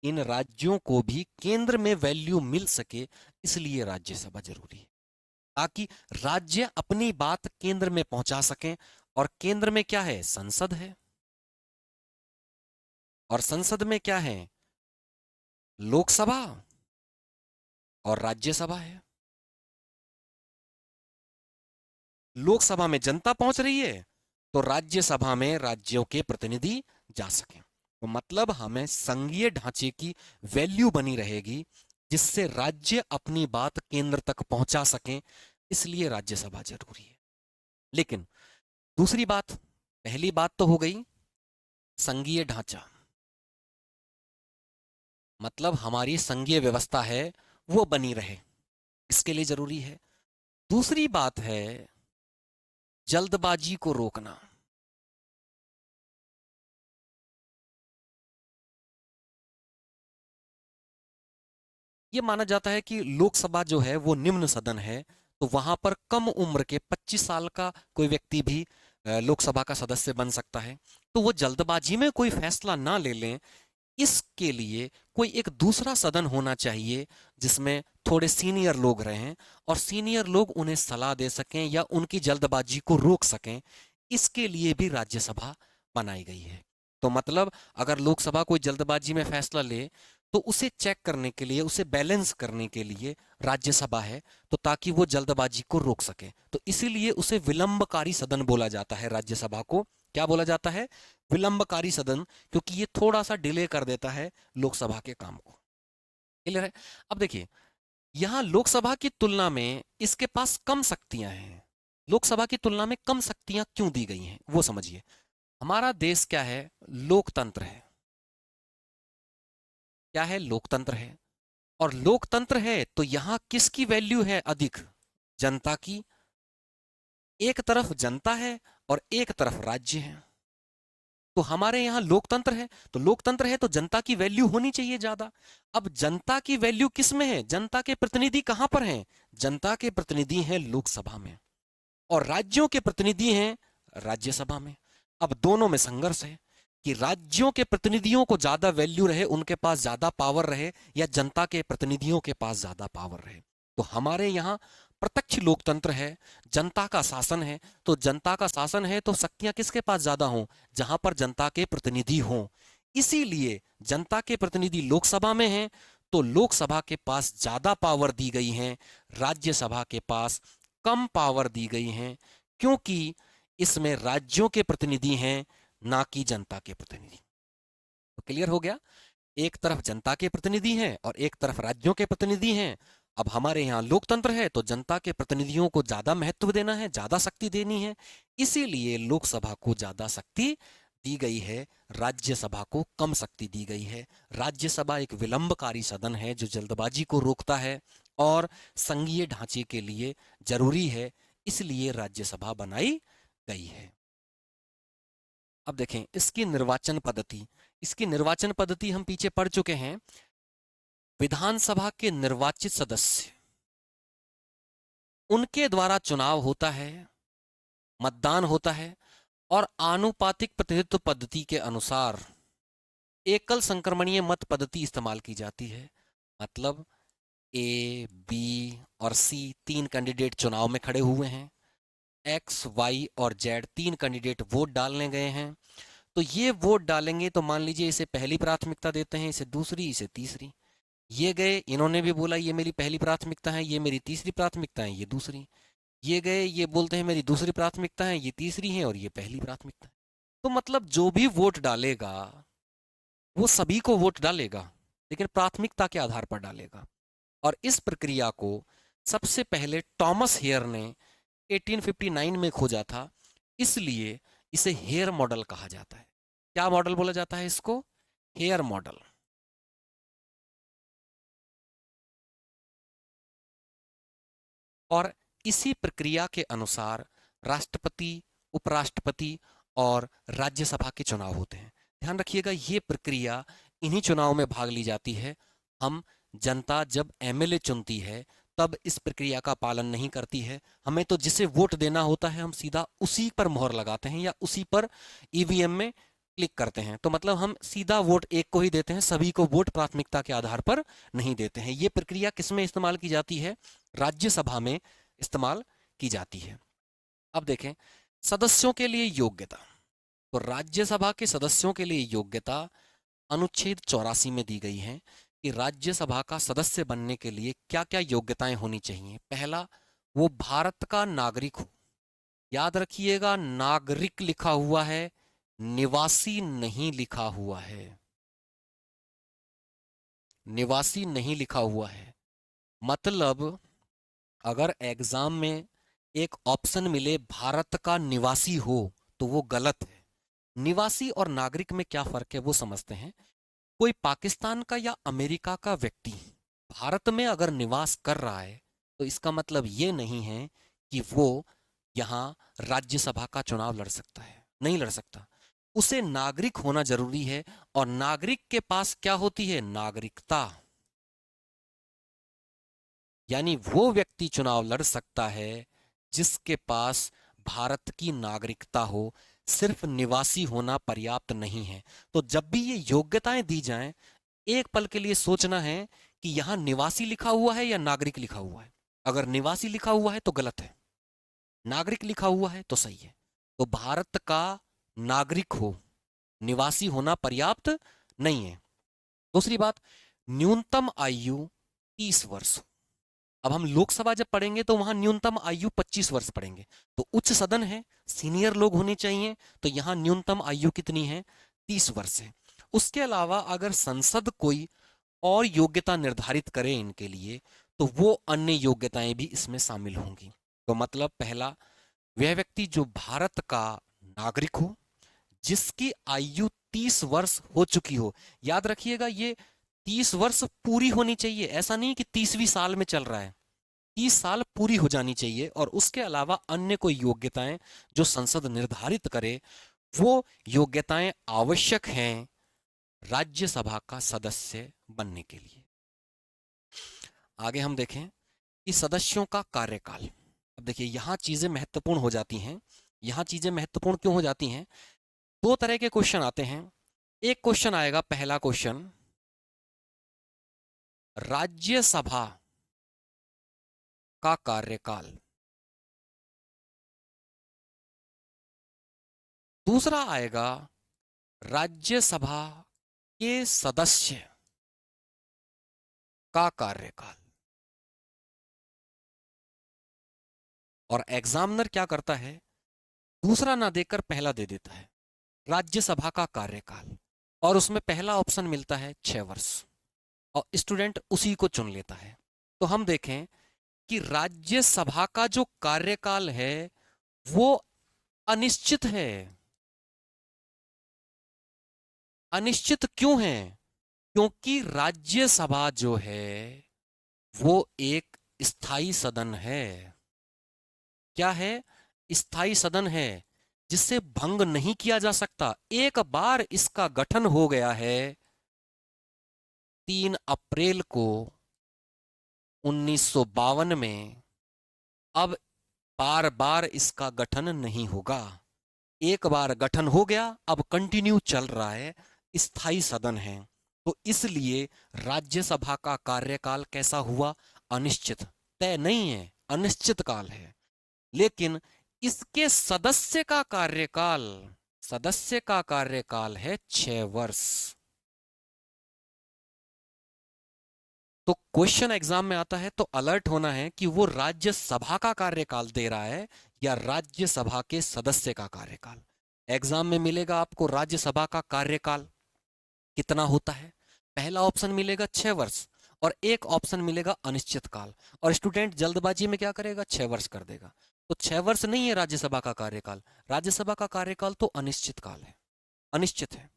इन राज्यों को भी केंद्र में वैल्यू मिल सके, इसलिए राज्यसभा जरूरी है, ताकि राज्य अपनी बात केंद्र में पहुंचा सकें। और केंद्र में क्या है? संसद है। और संसद में क्या है? लोकसभा और राज्यसभा है। लोकसभा में जनता पहुंच रही है, तो राज्यसभा में राज्यों के प्रतिनिधि जा सकें। तो मतलब हमें संघीय ढांचे की वैल्यू बनी रहेगी, जिससे राज्य अपनी बात केंद्र तक पहुंचा सकें, इसलिए राज्यसभा जरूरी है। लेकिन दूसरी बात, पहली बात तो हो गई संघीय ढांचा, मतलब हमारी संघीय व्यवस्था है वो बनी रहे, इसके लिए जरूरी है। दूसरी बात है जल्दबाजी को रोकना। ये माना जाता है कि लोकसभा जो है वो निम्न सदन है, तो वहां पर कम उम्र के 25 साल का कोई व्यक्ति भी लोकसभा का सदस्य बन सकता है। तो वो जल्दबाजी में कोई फैसला ना ले लें, इसके लिए कोई एक दूसरा सदन होना चाहिए जिसमें थोड़े सीनियर लोग रहें और सीनियर लोग उन्हें सलाह दे सकें या उनकी जल्दबाजी को रोक सकें। इसके लिए भी राज्यसभा बनाई गई है। तो मतलब अगर लोकसभा कोई जल्दबाजी में फैसला ले, तो उसे चेक करने के लिए, उसे बैलेंस करने के लिए राज्यसभा है, तो ताकि वो जल्दबाजी को रोक सके। तो इसीलिए उसे विलंबकारी सदन बोला जाता है। राज्यसभा को क्या बोला जाता है? विलंबकारी सदन, क्योंकि ये थोड़ा सा डिले कर देता है लोकसभा के काम को। क्लियर है? अब देखिए, यहां लोकसभा की तुलना में इसके पास कम शक्तियां हैं। लोकसभा की तुलना में कम शक्तियां क्यों दी गई हैं वो समझिए। हमारा देश क्या है? लोकतंत्र है। क्या है? लोकतंत्र है। और लोकतंत्र है तो यहां किसकी वैल्यू है अधिक? जनता की। एक तरफ जनता है और एक तरफ राज्य है। तो हमारे यहां लोकतंत्र है, तो लोकतंत्र है तो जनता की वैल्यू होनी चाहिए ज्यादा। अब जनता की वैल्यू किस में है? जनता के प्रतिनिधि कहां पर हैं? जनता के प्रतिनिधि हैं लोकसभा में, और राज्यों के प्रतिनिधि हैं राज्यसभा में। अब दोनों में संघर्ष है कि राज्यों के प्रतिनिधियों को ज्यादा वैल्यू रहे, उनके पास ज्यादा पावर रहे, या जनता के प्रतिनिधियों के पास ज्यादा पावर रहे। तो हमारे यहां प्रत्यक्ष लोकतंत्र है, जनता का शासन है। तो जनता का शासन है तो शक्तियां किसके पास ज्यादा हों? जहां पर जनता के प्रतिनिधि हों। इसीलिए जनता के प्रतिनिधि लोकसभा में हैं, तो लोकसभा के पास ज्यादा पावर दी गई है, राज्यसभा के पास कम पावर दी गई हैं, क्योंकि इसमें राज्यों के प्रतिनिधि हैं, ना कि जनता के प्रतिनिधि। तो क्लियर हो गया? एक तरफ जनता के प्रतिनिधि हैं और एक तरफ राज्यों के प्रतिनिधि हैं। अब हमारे यहाँ लोकतंत्र है तो जनता के प्रतिनिधियों को ज्यादा महत्व देना है, ज्यादा शक्ति देनी है, इसीलिए लोकसभा को ज्यादा शक्ति दी गई है, राज्यसभा को कम शक्ति दी गई है। राज्यसभा एक विलंबकारी सदन है जो जल्दबाजी को रोकता है और संघीय ढांचे के लिए जरूरी है, इसलिए राज्यसभा बनाई गई है। अब देखें इसकी निर्वाचन पद्धति। इसकी निर्वाचन पद्धति हम पीछे पढ़ चुके हैं। विधानसभा के निर्वाचित सदस्य, उनके द्वारा चुनाव होता है, मतदान होता है, और आनुपातिक प्रतिनिधित्व पद्धति के अनुसार एकल संक्रमणीय मत पद्धति इस्तेमाल की जाती है। मतलब ए, बी और सी तीन कैंडिडेट चुनाव में खड़े हुए हैं, एक्स, वाई और जेड तीन कैंडिडेट वोट डालने गए हैं। तो ये वोट डालेंगे तो मान लीजिए इसे पहली प्राथमिकता देते हैं, इसे दूसरी, इसे तीसरी। ये गए, इन्होंने भी बोला ये मेरी पहली प्राथमिकता है, ये मेरी तीसरी प्राथमिकता है, ये दूसरी। ये गए, ये बोलते हैं मेरी दूसरी प्राथमिकता है, ये तीसरी है और ये पहली प्राथमिकता है। तो मतलब जो भी वोट डालेगा वो सभी को वोट डालेगा, लेकिन प्राथमिकता के आधार पर डालेगा। और इस प्रक्रिया को सबसे पहले टॉमस हेयर ने 1859 में खोजा था, इसलिए इसे हेयर मॉडल कहा जाता है। क्या मॉडल बोला जाता है इसको? Hair model. और इसी प्रक्रिया के अनुसार राष्ट्रपति, उपराष्ट्रपति और राज्यसभा के चुनाव होते हैं। ध्यान रखिएगा, ये प्रक्रिया इन्हीं चुनाव में भाग ली जाती है। हम जनता जब एमएलए चुनती है तब इस प्रक्रिया का पालन नहीं करती है। हमें तो जिसे वोट देना होता है हम सीधा उसी पर मोहर लगाते हैं या उसी पर ईवीएम में क्लिक करते हैं। तो मतलब हम सीधा वोट एक को ही देते हैं, सभी को वोट प्राथमिकता के आधार पर नहीं देते हैं। ये प्रक्रिया किसमें इस्तेमाल की जाती है? राज्यसभा में इस्तेमाल की जाती है। अब देखें सदस्यों के लिए योग्यता। तो राज्यसभा के सदस्यों के लिए योग्यता अनुच्छेद 84 में दी गई है कि राज्यसभा का सदस्य बनने के लिए क्या क्या योग्यताएं होनी चाहिए। पहला, वो भारत का नागरिक हो। याद रखिएगा, नागरिक लिखा हुआ है, निवासी नहीं लिखा हुआ है। निवासी नहीं लिखा हुआ है। मतलब अगर एग्जाम में एक ऑप्शन मिले भारत का निवासी हो तो वो गलत है। निवासी और नागरिक में क्या फर्क है वो समझते हैं। कोई पाकिस्तान का या अमेरिका का व्यक्ति भारत में अगर निवास कर रहा है तो इसका मतलब ये नहीं है कि वो यहाँ राज्यसभा का चुनाव लड़ सकता है, नहीं लड़ सकता। उसे नागरिक होना जरूरी है। और नागरिक के पास क्या होती है? नागरिकता। यानी वो व्यक्ति चुनाव लड़ सकता है जिसके पास भारत की नागरिकता हो, सिर्फ निवासी होना पर्याप्त नहीं है। तो जब भी ये योग्यताएं दी जाएं, एक पल के लिए सोचना है कि यहां निवासी लिखा हुआ है या नागरिक लिखा हुआ है। अगर निवासी लिखा हुआ है तो गलत है, नागरिक लिखा हुआ है तो सही है। तो भारत का नागरिक हो, निवासी होना पर्याप्त नहीं है। दूसरी बात, न्यूनतम आयु 30 वर्ष। अब हम लोकसभा जब पढ़ेंगे तो वहां न्यूनतम आयु 25 वर्ष पढ़ेंगे। तो उच्च सदन है, सीनियर लोग होने चाहिए, तो यहां न्यूनतम आयु कितनी है? 30 वर्ष है। उसके अलावा अगर संसद कोई और योग्यता निर्धारित करे इनके लिए तो वो अन्य योग्यताएं भी इसमें शामिल होंगी। तो मतलब पहला, वह व्यक्ति जो भारत का नागरिक हो, जिसकी आयु 30 वर्ष हो चुकी हो। याद रखिएगा, ये 30 वर्ष पूरी होनी चाहिए, ऐसा नहीं कि 30वीं साल में चल रहा है। 30 साल पूरी हो जानी चाहिए। और उसके अलावा अन्य कोई योग्यताएं जो संसद निर्धारित करे, वो योग्यताएं आवश्यक हैं राज्यसभा का सदस्य बनने के लिए। आगे हम देखें कि सदस्यों का कार्यकाल। अब देखिए यहां चीजें महत्वपूर्ण हो जाती हैं। यहां चीजें महत्वपूर्ण क्यों हो जाती हैं? दो तरह के क्वेश्चन आते हैं। एक क्वेश्चन आएगा, पहला क्वेश्चन, राज्यसभा का कार्यकाल। दूसरा आएगा, राज्यसभा के सदस्य का कार्यकाल। और एग्जामिनर क्या करता है? दूसरा ना देकर पहला दे देता है, राज्यसभा का कार्यकाल। और उसमें पहला ऑप्शन मिलता है 6 वर्ष, और स्टूडेंट उसी को चुन लेता है। तो हम देखें कि राज्यसभा का जो कार्यकाल है वो अनिश्चित है। अनिश्चित क्यों है? क्योंकि राज्यसभा जो है वो एक स्थायी सदन है। क्या है? स्थायी सदन है, जिससे भंग नहीं किया जा सकता। एक बार इसका गठन हो गया है 3 अप्रैल को 1952 में, अब बार बार इसका गठन नहीं होगा। एक बार गठन हो गया, अब कंटिन्यू चल रहा है, स्थायी सदन है। तो इसलिए राज्यसभा का कार्यकाल कैसा हुआ? अनिश्चित, तय नहीं है, अनिश्चित काल है। लेकिन इसके सदस्य का कार्यकाल है 6 वर्ष। तो क्वेश्चन एग्जाम में आता है तो अलर्ट होना है कि वो राज्यसभा का कार्यकाल दे रहा है या राज्यसभा के सदस्य का कार्यकाल। एग्जाम में मिलेगा आपको राज्यसभा का कार्यकाल कितना होता है। पहला ऑप्शन मिलेगा 6 वर्ष और एक ऑप्शन मिलेगा अनिश्चित काल। और स्टूडेंट जल्दबाजी में क्या करेगा, 6 वर्ष कर देगा। तो 6 वर्ष नहीं है राज्यसभा का कार्यकाल, राज्यसभा का कार्यकाल तो अनिश्चित काल है, अनिश्चित है।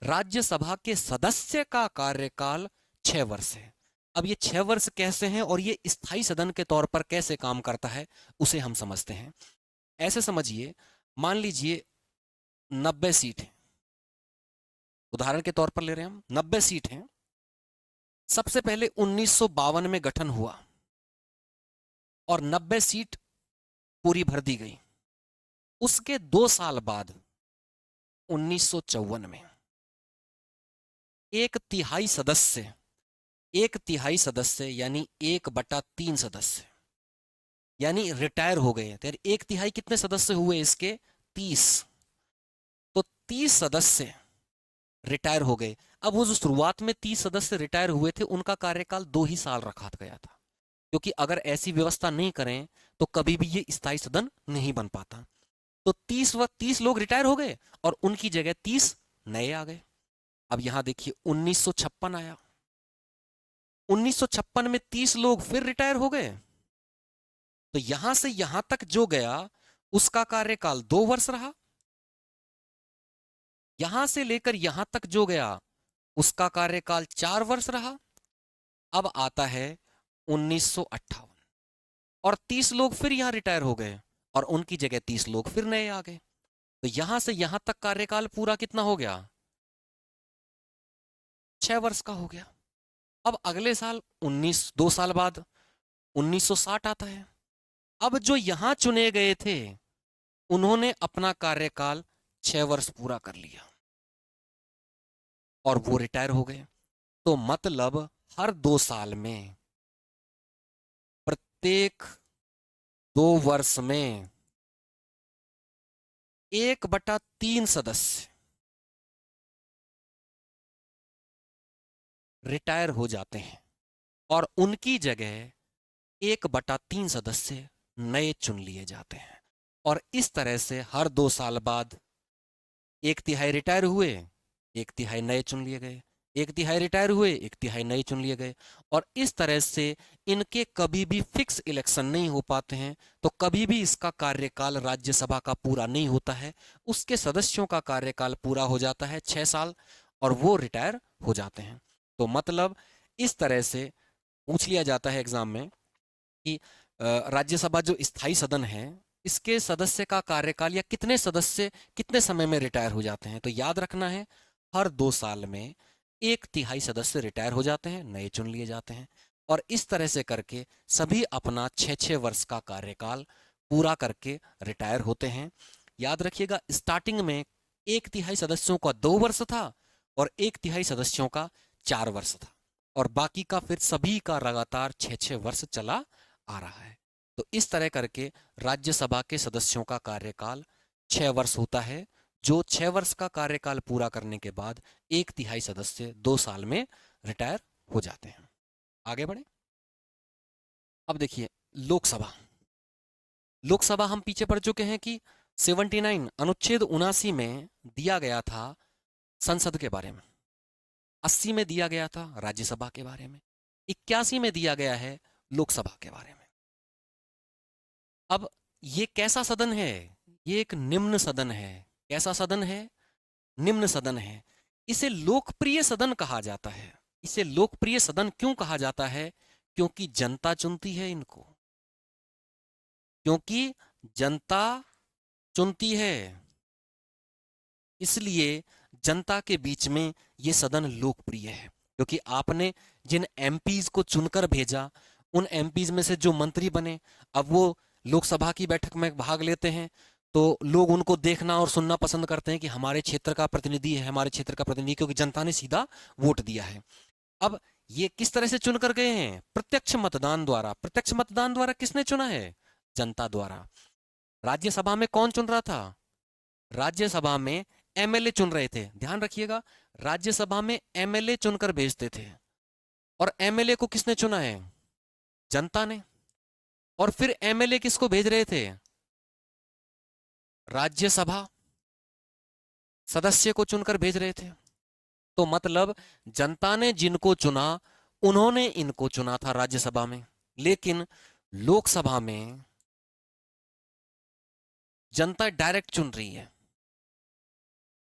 राज्यसभा के सदस्य का कार्यकाल 6 वर्ष है। अब ये 6 वर्ष कैसे हैं और ये स्थायी सदन के तौर पर कैसे काम करता है उसे हम समझते हैं। ऐसे समझिए, मान लीजिए 90 सीट है, उदाहरण के तौर पर ले रहे हैं हम, 90 सीट हैं। सबसे पहले 1952 में गठन हुआ और 90 सीट पूरी भर दी गई। उसके 2 साल बाद 1954 में एक तिहाई सदस्य यानी 1/3 सदस्य यानी रिटायर हो गए। तो यार 1/3 कितने सदस्य हुए इसके, 30। तो 30 सदस्य रिटायर हो गए। अब वो जो शुरुआत में 30 सदस्य रिटायर हुए थे उनका कार्यकाल 2 ही साल रखा गया था, क्योंकि अगर ऐसी व्यवस्था नहीं करें तो कभी भी ये स्थायी सदन नहीं बन पाता। तो 30 लोग रिटायर हो गए और उनकी जगह 30 नए आ गए। अब यहां देखिए 1956 आया, 1956 में 30 लोग फिर रिटायर हो गए। तो यहां से यहां तक जो गया उसका कार्यकाल 2 वर्ष रहा। यहां से लेकर यहां तक जो गया उसका कार्यकाल 4 वर्ष रहा। अब आता है 1958 और 30 लोग फिर यहां रिटायर हो गए और उनकी जगह 30 लोग फिर नए आ गए। तो यहां से यहां तक कार्यकाल पूरा कितना हो गया, 6 वर्ष का हो गया। अब अगले साल 2 साल बाद 1960 आता है। अब जो यहां चुने गए थे उन्होंने अपना कार्यकाल 6 वर्ष पूरा कर लिया और वो रिटायर हो गए। तो मतलब हर 2 साल में, प्रत्येक 2 वर्ष में 1/3 सदस्य रिटायर हो जाते हैं और उनकी जगह 1/3 सदस्य नए चुन लिए जाते हैं। और इस तरह से हर 2 साल बाद 1/3 रिटायर हुए, 1/3 नए चुन लिए गए, 1/3 रिटायर हुए, 1/3 नए चुन लिए गए। और इस तरह से इनके कभी भी फिक्स इलेक्शन नहीं हो पाते हैं। तो कभी भी इसका कार्यकाल राज्यसभा का पूरा नहीं होता है। उसके सदस्यों का कार्यकाल पूरा हो जाता है 6 साल और वो रिटायर हो जाते हैं। तो मतलब इस तरह से पूछ लिया जाता है एग्जाम में कि राज्यसभा जो स्थायी सदन है इसके सदस्य का कार्यकाल या कितने सदस्य कितने समय में रिटायर हो जाते हैं। तो याद रखना है, हर 2 साल में 1/3 सदस्य रिटायर हो जाते हैं, नए चुन लिए जाते हैं। और इस तरह से करके सभी अपना 6-6 वर्ष का कार्यकाल पूरा करके रिटायर होते हैं। याद रखिएगा, स्टार्टिंग में 1/3 सदस्यों का 2 वर्ष था और 1/3 सदस्यों का 4 वर्ष था और बाकी का फिर सभी का लगातार 6-6 वर्ष चला आ रहा है। तो इस तरह करके राज्यसभा के सदस्यों का कार्यकाल 6 वर्ष होता है, जो 6 वर्ष का कार्यकाल पूरा करने के बाद 1/3 सदस्य 2 साल में रिटायर हो जाते हैं। आगे बढ़े। अब देखिए लोकसभा। लोकसभा हम पीछे पढ़ चुके हैं कि 79 अनुच्छेद 79 में दिया गया था संसद के बारे में, 80 में दिया गया था राज्यसभा के बारे में, 81 में दिया गया है लोकसभा के बारे में। अब ये कैसा सदन है, ये एक निम्न सदन है। कैसा सदन है, निम्न सदन है। इसे लोकप्रिय सदन कहा जाता है। इसे लोकप्रिय सदन क्यों कहा जाता है, क्योंकि जनता चुनती है इनको, क्योंकि जनता चुनती है, इसलिए जनता के बीच में ये सदन लोकप्रिय है। क्योंकि आपने जिन एमपीज को चुनकर भेजा उन एमपीज में से जो मंत्री बने, अब वो लोकसभा की बैठक में भाग लेते हैं तो लोग उनको देखना और सुनना पसंद करते हैं कि हमारे क्षेत्र का प्रतिनिधि है, हमारे क्षेत्र का प्रतिनिधि, क्योंकि जनता ने सीधा वोट दिया है। अब ये किस तरह से चुनकर गए हैं, प्रत्यक्ष मतदान द्वारा। प्रत्यक्ष मतदान द्वारा किसने चुना है, जनता द्वारा। राज्यसभा में कौन चुन रहा था, राज्यसभा में एमएलए चुन रहे थे। ध्यान रखिएगा, राज्यसभा में एमएलए चुनकर भेजते थे और एमएलए को किसने चुना है? जनता ने। और फिर एमएलए किसको भेज रहे थे? राज्यसभा सदस्य को चुनकर भेज रहे थे। तो मतलब जनता ने जिनको चुना उन्होंने इनको चुना था राज्यसभा में, लेकिन लोकसभा में जनता डायरेक्ट चुन रही है।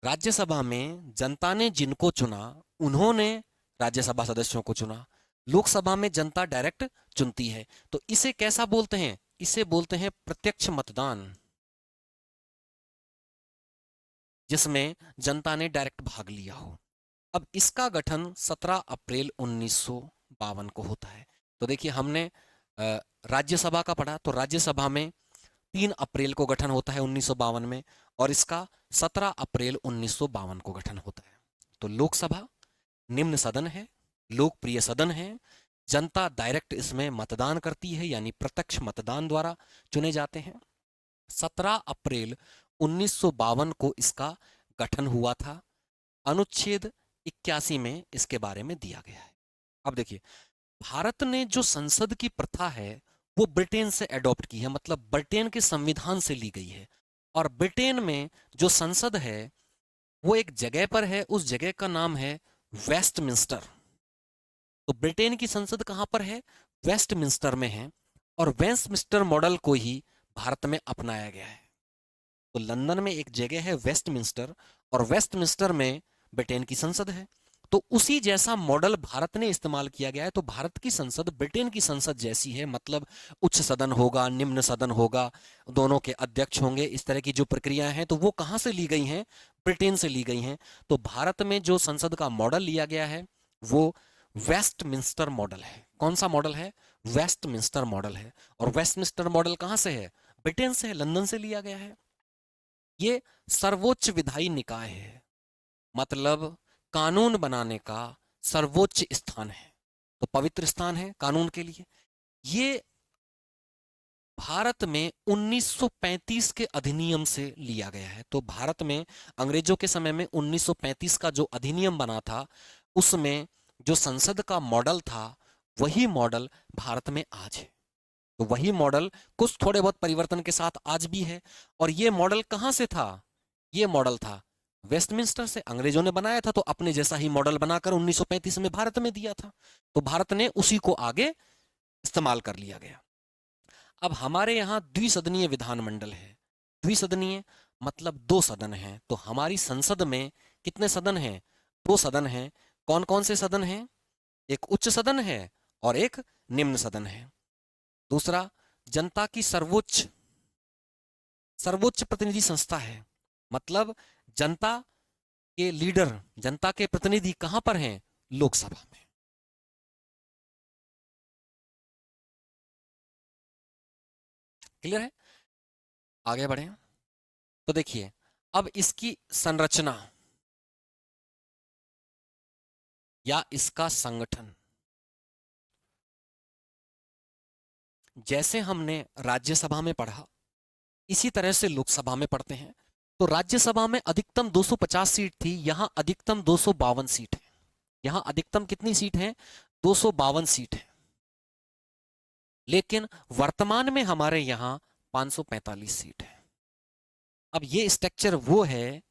राज्यसभा में जनता ने जिनको चुना उन्होंने राज्यसभा सदस्यों को चुना, लोकसभा में जनता डायरेक्ट चुनती है। तो इसे कैसा बोलते हैं? इसे बोलते हैं प्रत्यक्ष मतदान, जिसमें जनता ने डायरेक्ट भाग लिया हो। अब इसका गठन 17 अप्रैल 1952 को होता है। तो देखिए हमने राज्यसभा का पढ़ा, तो राज्यसभा में 3 अप्रैल को गठन होता है 1952 में, और इसका 17 अप्रैल 1952 को गठन होता है। तो लोकसभा निम्न सदन है, लोकप्रिय सदन है, जनता डायरेक्ट इसमें मतदान करती है, यानी प्रत्यक्ष मतदान द्वारा चुने जाते हैं। 17 अप्रैल 1952 को इसका गठन हुआ था। अनुच्छेद 81 में इसके बारे में दिया गया है। अब देखिए, भारत ने जो संसद की प्रथा है वो ब्रिटेन से अडॉप्ट की है, मतलब ब्रिटेन के संविधान से ली गई है। और ब्रिटेन में जो संसद है वो एक जगह पर है, उस जगह का नाम है वेस्टमिंस्टर। तो ब्रिटेन की संसद कहां पर है? वेस्टमिंस्टर में है। और वेस्टमिंस्टर मॉडल को ही भारत में अपनाया गया है। तो लंदन में एक जगह है वेस्टमिंस्टर, और वेस्टमिंस्टर में ब्रिटेन की संसद है। तो उसी जैसा मॉडल भारत ने इस्तेमाल किया गया है। तो भारत की संसद ब्रिटेन की संसद जैसी है, मतलब उच्च सदन होगा, निम्न सदन होगा, दोनों के अध्यक्ष होंगे, इस तरह की जो प्रक्रियाएं हैं तो वो कहां से ली गई हैं? ब्रिटेन से ली गई हैं। तो भारत में जो संसद का मॉडल लिया गया है वो वेस्टमिंस्टर मॉडल है। कौन सा मॉडल है? वेस्टमिंस्टर मॉडल है। और वेस्टमिंस्टर मॉडल कहां से है? ब्रिटेन से है, लंदन से लिया गया है। ये सर्वोच्च विधायी निकाय है, मतलब कानून बनाने का सर्वोच्च स्थान है। तो पवित्र स्थान है कानून के लिए। ये भारत में 1935 के अधिनियम से लिया गया है। तो भारत में अंग्रेजों के समय में 1935 का जो अधिनियम बना था उसमें जो संसद का मॉडल था वही मॉडल भारत में आज है। तो वही मॉडल कुछ थोड़े बहुत परिवर्तन के साथ आज भी है। और ये मॉडल कहां से था? ये मॉडल था वेस्टमिंस्टर से। अंग्रेजों ने बनाया था तो अपने जैसा ही मॉडल बनाकर 1935 में भारत में दिया था। तो भारत ने उसी को आगे इस्तेमाल कर लिया गया। अब हमारे यहाँ द्विसदनीय विधानमंडल है। द्विसदनीय मतलब 2 सदन हैं। तो हमारी संसद में कितने सदन हैं? 2 सदन हैं। कौन कौन से सदन हैं? एक उच्च सदन है और एक निम्न सदन है। दूसरा, जनता की सर्वोच्च सर्वोच्च प्रतिनिधि संस्था है, मतलब जनता के लीडर, जनता के प्रतिनिधि कहां पर हैं? लोकसभा में। क्लियर है? आगे बढ़े तो देखिए अब इसकी संरचना या इसका संगठन, जैसे हमने राज्यसभा में पढ़ा इसी तरह से लोकसभा में पढ़ते हैं। तो राज्यसभा में अधिकतम 250 सीट थी, यहां अधिकतम 252 सीट है। यहां अधिकतम कितनी सीट है? 252 सीट है। लेकिन वर्तमान में हमारे यहां 545 सीट है। अब ये स्ट्रक्चर वो है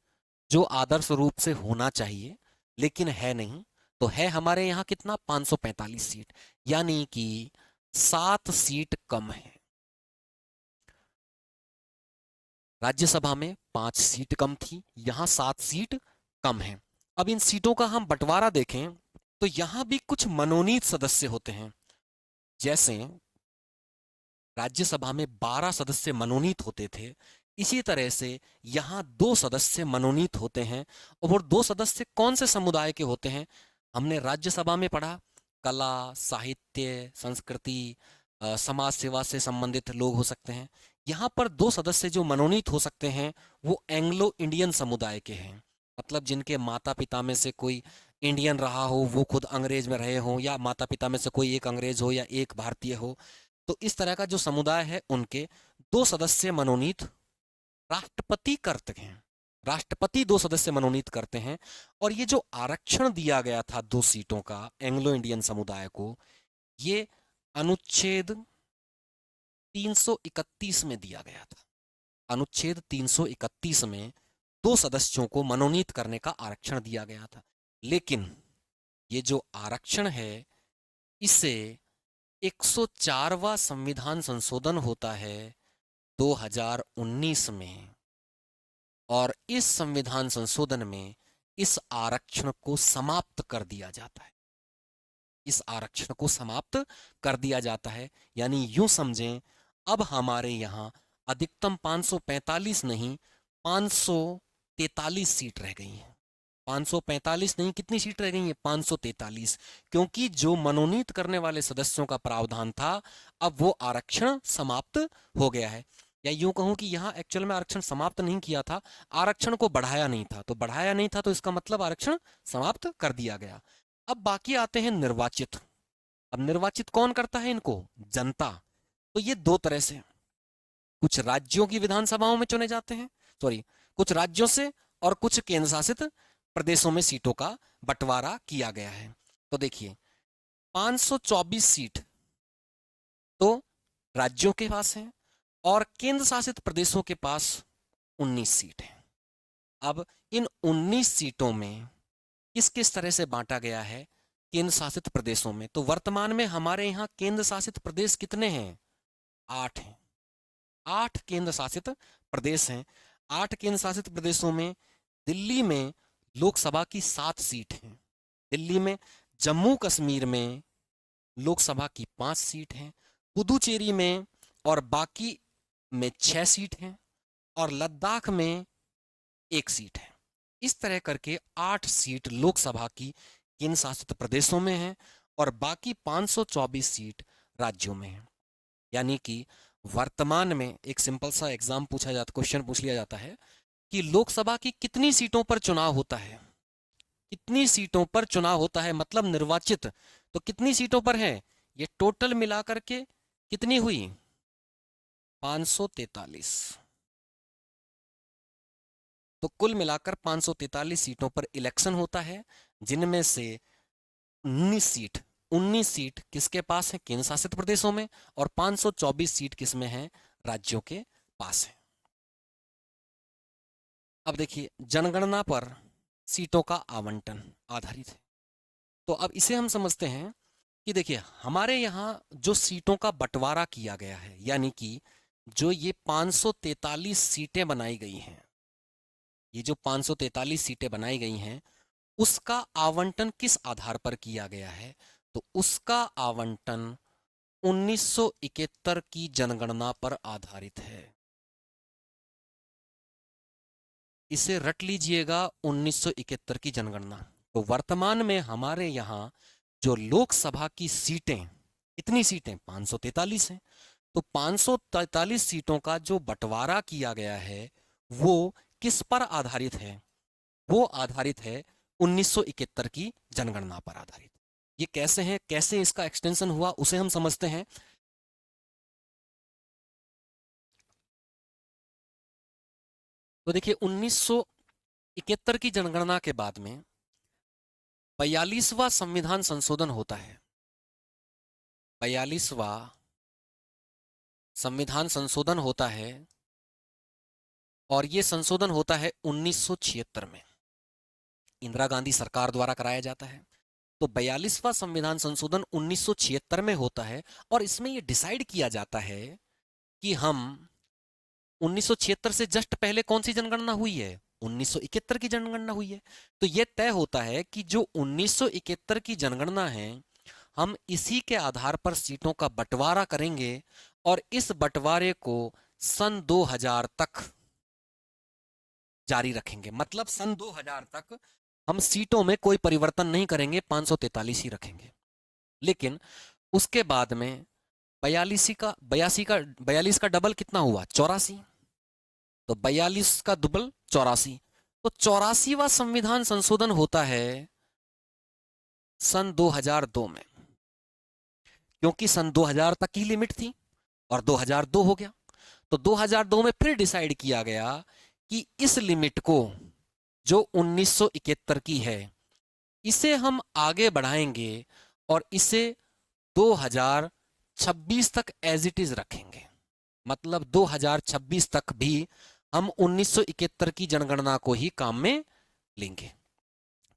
जो आदर्श रूप से होना चाहिए, लेकिन है नहीं। तो है हमारे यहां कितना? 545 सीट, यानी कि 7 सीट कम है। राज्यसभा में 5 सीट कम थी, यहां 7 सीट कम है। अब इन सीटों का हम बंटवारा देखें तो यहां भी कुछ मनोनीत सदस्य होते हैं। जैसे राज्यसभा में 12 सदस्य मनोनीत होते थे, इसी तरह से यहां 2 सदस्य मनोनीत होते हैं। और वो 2 सदस्य कौन से समुदाय के होते हैं? हमने राज्यसभा में पढ़ा कला, साहित्य, संस्कृति, समाज सेवा से संबंधित लोग हो सकते हैं। यहाँ पर 2 सदस्य जो मनोनीत हो सकते हैं वो एंग्लो इंडियन समुदाय के हैं, मतलब जिनके माता पिता में से कोई इंडियन रहा हो, वो खुद अंग्रेज में रहे हों, या माता पिता में से कोई एक अंग्रेज हो या एक भारतीय हो। तो इस तरह का जो समुदाय है उनके 2 सदस्य मनोनीत राष्ट्रपति करते हैं। राष्ट्रपति 2 सदस्य मनोनीत करते हैं। और ये जो आरक्षण दिया गया था 2 सीटों का एंग्लो इंडियन समुदाय को, ये अनुच्छेद 331 में दिया गया था। अनुच्छेद 331 में 2 सदस्यों को मनोनीत करने का आरक्षण दिया गया था। लेकिन ये जो आरक्षण है, इसे 104वां संविधान संशोधन होता है 2019 में, और इस संविधान संशोधन में इस आरक्षण को समाप्त कर दिया जाता है। इस आरक्षण को समाप्त कर दिया जाता है, यानी यूं समझें, अब हमारे यहां अधिकतम 545 नहीं 543 सीट रह गई हैं। 545 नहीं, कितनी सीट रह गई है? 543। क्योंकि जो मनोनीत करने वाले सदस्यों का प्रावधान था, अब वो आरक्षण समाप्त हो गया है। या यूं कहूं कि यहां एक्चुअल में आरक्षण समाप्त नहीं किया था, आरक्षण को बढ़ाया नहीं था। तो बढ़ाया नहीं था तो इसका मतलब आरक्षण समाप्त कर दिया गया। अब बाकी आते हैं निर्वाचित। अब निर्वाचित कौन करता है इनको? जनता। तो ये दो तरह से, कुछ राज्यों की विधानसभाओं में चुने जाते हैं, सॉरी, कुछ राज्यों से और कुछ केंद्र शासित प्रदेशों में सीटों का बंटवारा किया गया है। तो देखिए, 524 सीट तो राज्यों के पास है और केंद्र शासित प्रदेशों के पास 19 सीट है। अब इन 19 सीटों में किस किस तरह से बांटा गया है केंद्र शासित प्रदेशों में? तो वर्तमान में हमारे यहां केंद्र शासित प्रदेश कितने हैं? 8 हैं। 8 केंद्र शासित प्रदेश हैं। 8 केंद्र शासित प्रदेशों में दिल्ली में लोकसभा की 7 सीट हैं। दिल्ली में, जम्मू कश्मीर में लोकसभा की 5 सीट हैं। पुदुचेरी में और बाकी में 6 सीट हैं और लद्दाख में 1 सीट है। इस तरह करके 8 सीट लोकसभा की केंद्र शासित प्रदेशों में है और बाकी 524 सीट राज्यों में है। यानी कि वर्तमान में एक सिंपल सा एग्जाम पूछा जाता, क्वेश्चन पूछ लिया जाता है कि लोकसभा की कितनी सीटों पर चुनाव होता है? कितनी सीटों पर चुनाव होता है, मतलब निर्वाचित तो कितनी सीटों पर है? ये टोटल मिलाकर के कितनी हुई? 543। तो कुल मिलाकर 543 सीटों पर इलेक्शन होता है, जिनमें से 19 सीट किसके पास है? केंद्र शासित प्रदेशों में। और 524 सीट किसमें है? राज्यों के पास है। अब देखिए, जनगणना पर सीटों का आवंटन आधारित है। तो अब इसे हम समझते हैं कि देखिए, हमारे यहां जो सीटों का बंटवारा किया गया है, यानी कि जो ये 543 सीटें बनाई गई हैं, ये जो 543 सीटें बनाई गई हैं, उसका आवंटन किस आधार पर किया गया है? तो उसका आवंटन 1971 की जनगणना पर आधारित है। इसे रट लीजिएगा, 1971 की जनगणना। तो वर्तमान में हमारे यहां जो लोकसभा की सीटें, कितनी सीटें? 543 हैं। तो 543 सीटों का जो बंटवारा किया गया है वो किस पर आधारित है? वो आधारित है 1971 की जनगणना पर आधारित। ये कैसे है, कैसे इसका एक्सटेंशन हुआ, उसे हम समझते हैं। तो देखिए, 1971 की जनगणना के बाद में 42वां संविधान संशोधन होता है। 42वां संविधान संशोधन होता है और यह संशोधन होता है 1976 में, इंदिरा गांधी सरकार द्वारा कराया जाता है। तो 42वां संविधान संशोधन 1976 में होता है और इसमें यह डिसाइड किया जाता है कि हम 1976 से जस्ट पहले कौन सी जनगणना हुई है? 1971 की जनगणना हुई है। तो यह तय होता है कि जो 1971 की जनगणना है, हम इसी के आधार पर सीटों का बंटवारा करेंगे और इस बंटवारे को सन 2000 तक जारी रखेंगे। मतलब सन 2000 तक हम सीटों में कोई परिवर्तन नहीं करेंगे, 543 ही रखेंगे। लेकिन उसके बाद में 42 का डबल कितना हुआ? 84। तो 42 का डबल 84। तो 84वां संविधान संशोधन होता है सन 2002 में, क्योंकि सन 2000 तक की लिमिट थी और 2002 हो गया। तो 2002 में फिर डिसाइड किया गया कि इस लिमिट को जो 1971 की है इसे हम आगे बढ़ाएंगे और इसे 2026 तक एज इट इज रखेंगे। मतलब 2026 तक भी हम 1971 की जनगणना को ही काम में लेंगे।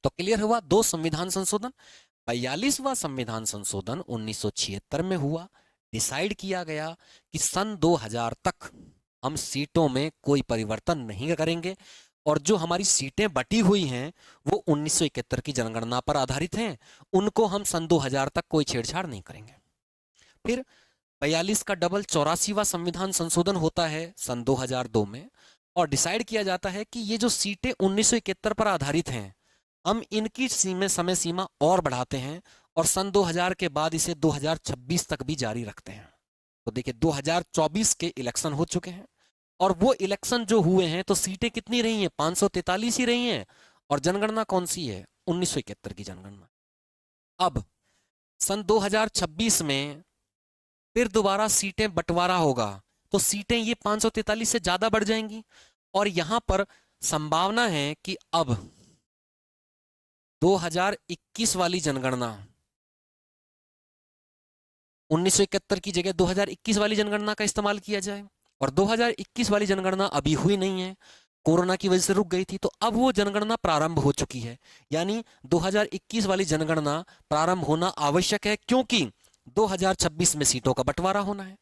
तो क्लियर हुआ, दो संविधान संशोधन। 42वां संविधान संशोधन 1976 में हुआ। डिसाइड किया गया कि सन 2000 तक हम सीटों में कोई परिवर्तन नहीं करेंगे और जो हमारी सीटें बटी हुई हैं वो 1971 की जनगणना पर आधारित हैं, उनको हम सन 2000 तक कोई छेड़छाड़ नहीं करेंगे। फिर 42 का डबल 84वां संविधान संशोधन होता है सन 2002 में और डिसाइड किया जाता है कि ये जो सीटें 1971 पर आधारित हैं हम इनकी समय सीमा और बढ़ाते हैं और सन 2000 के बाद इसे 2026 तक भी जारी रखते हैं। तो देखिए 2024 के इलेक्शन हो चुके हैं और वो इलेक्शन जो हुए हैं तो सीटें कितनी रही हैं, 543 ही रही हैं और जनगणना कौन सी है, 1971 की जनगणना। अब सन 2026 में फिर दोबारा सीटें बंटवारा होगा तो सीटें ये 543 से ज्यादा बढ़ जाएंगी और यहां पर संभावना है कि अब 2021 वाली जनगणना 1971 की जगह 2021 वाली जनगणना का इस्तेमाल किया जाए और 2021 वाली जनगणना अभी हुई नहीं है, कोरोना की वजह से रुक गई थी, तो अब वो जनगणना प्रारंभ हो चुकी है। यानी 2021 वाली जनगणना प्रारंभ होना आवश्यक है क्योंकि 2026 में सीटों का बंटवारा होना है।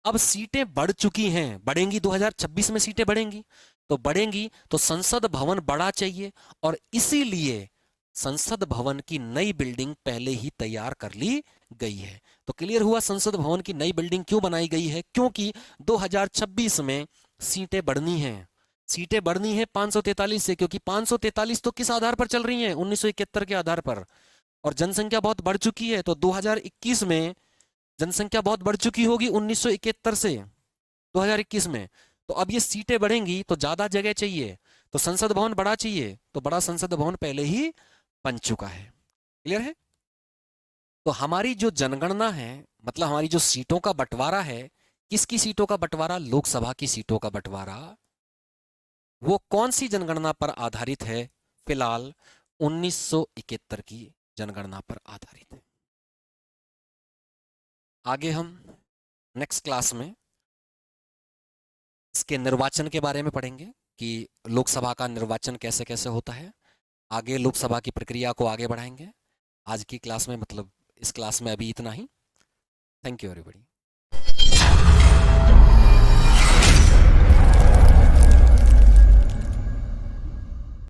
अब सीटें बढ़ चुकी हैं, बढ़ेंगी, 2026 में सीटें बढ़ेंगी, तो बढ़ेंगी तो संसद भवन बड़ा चाहिए और इसीलिए संसद भवन की नई बिल्डिंग पहले ही तैयार कर ली गई है। तो क्लियर हुआ संसद भवन की नई बिल्डिंग क्यों बनाई गई है, क्योंकि 2026 में सीटें बढ़नी हैं। सीटें बढ़नी है 543 से, क्योंकि 543 तो किस आधार पर चल रही हैं, 1971 के आधार पर, और जनसंख्या बहुत बढ़ चुकी है। तो 2021 में जनसंख्या बहुत बढ़ चुकी होगी 1971 से 2021 में, तो अब ये सीटें बढ़ेंगी तो ज्यादा जगह चाहिए, तो संसद भवन बड़ा चाहिए, तो बड़ा संसद भवन पहले ही बन चुका है। क्लियर है। तो हमारी जो जनगणना है, मतलब हमारी जो सीटों का बंटवारा है, किसकी सीटों का बंटवारा, लोकसभा की सीटों का बंटवारा, वो कौन सी जनगणना पर आधारित है, फिलहाल 1971 की जनगणना पर आधारित है। आगे हम नेक्स्ट क्लास में इसके निर्वाचन के बारे में पढ़ेंगे कि लोकसभा का निर्वाचन कैसे कैसे होता है। आगे लोकसभा की प्रक्रिया को आगे बढ़ाएंगे। आज की क्लास में, मतलब इस क्लास में अभी इतना ही। Thank you everybody.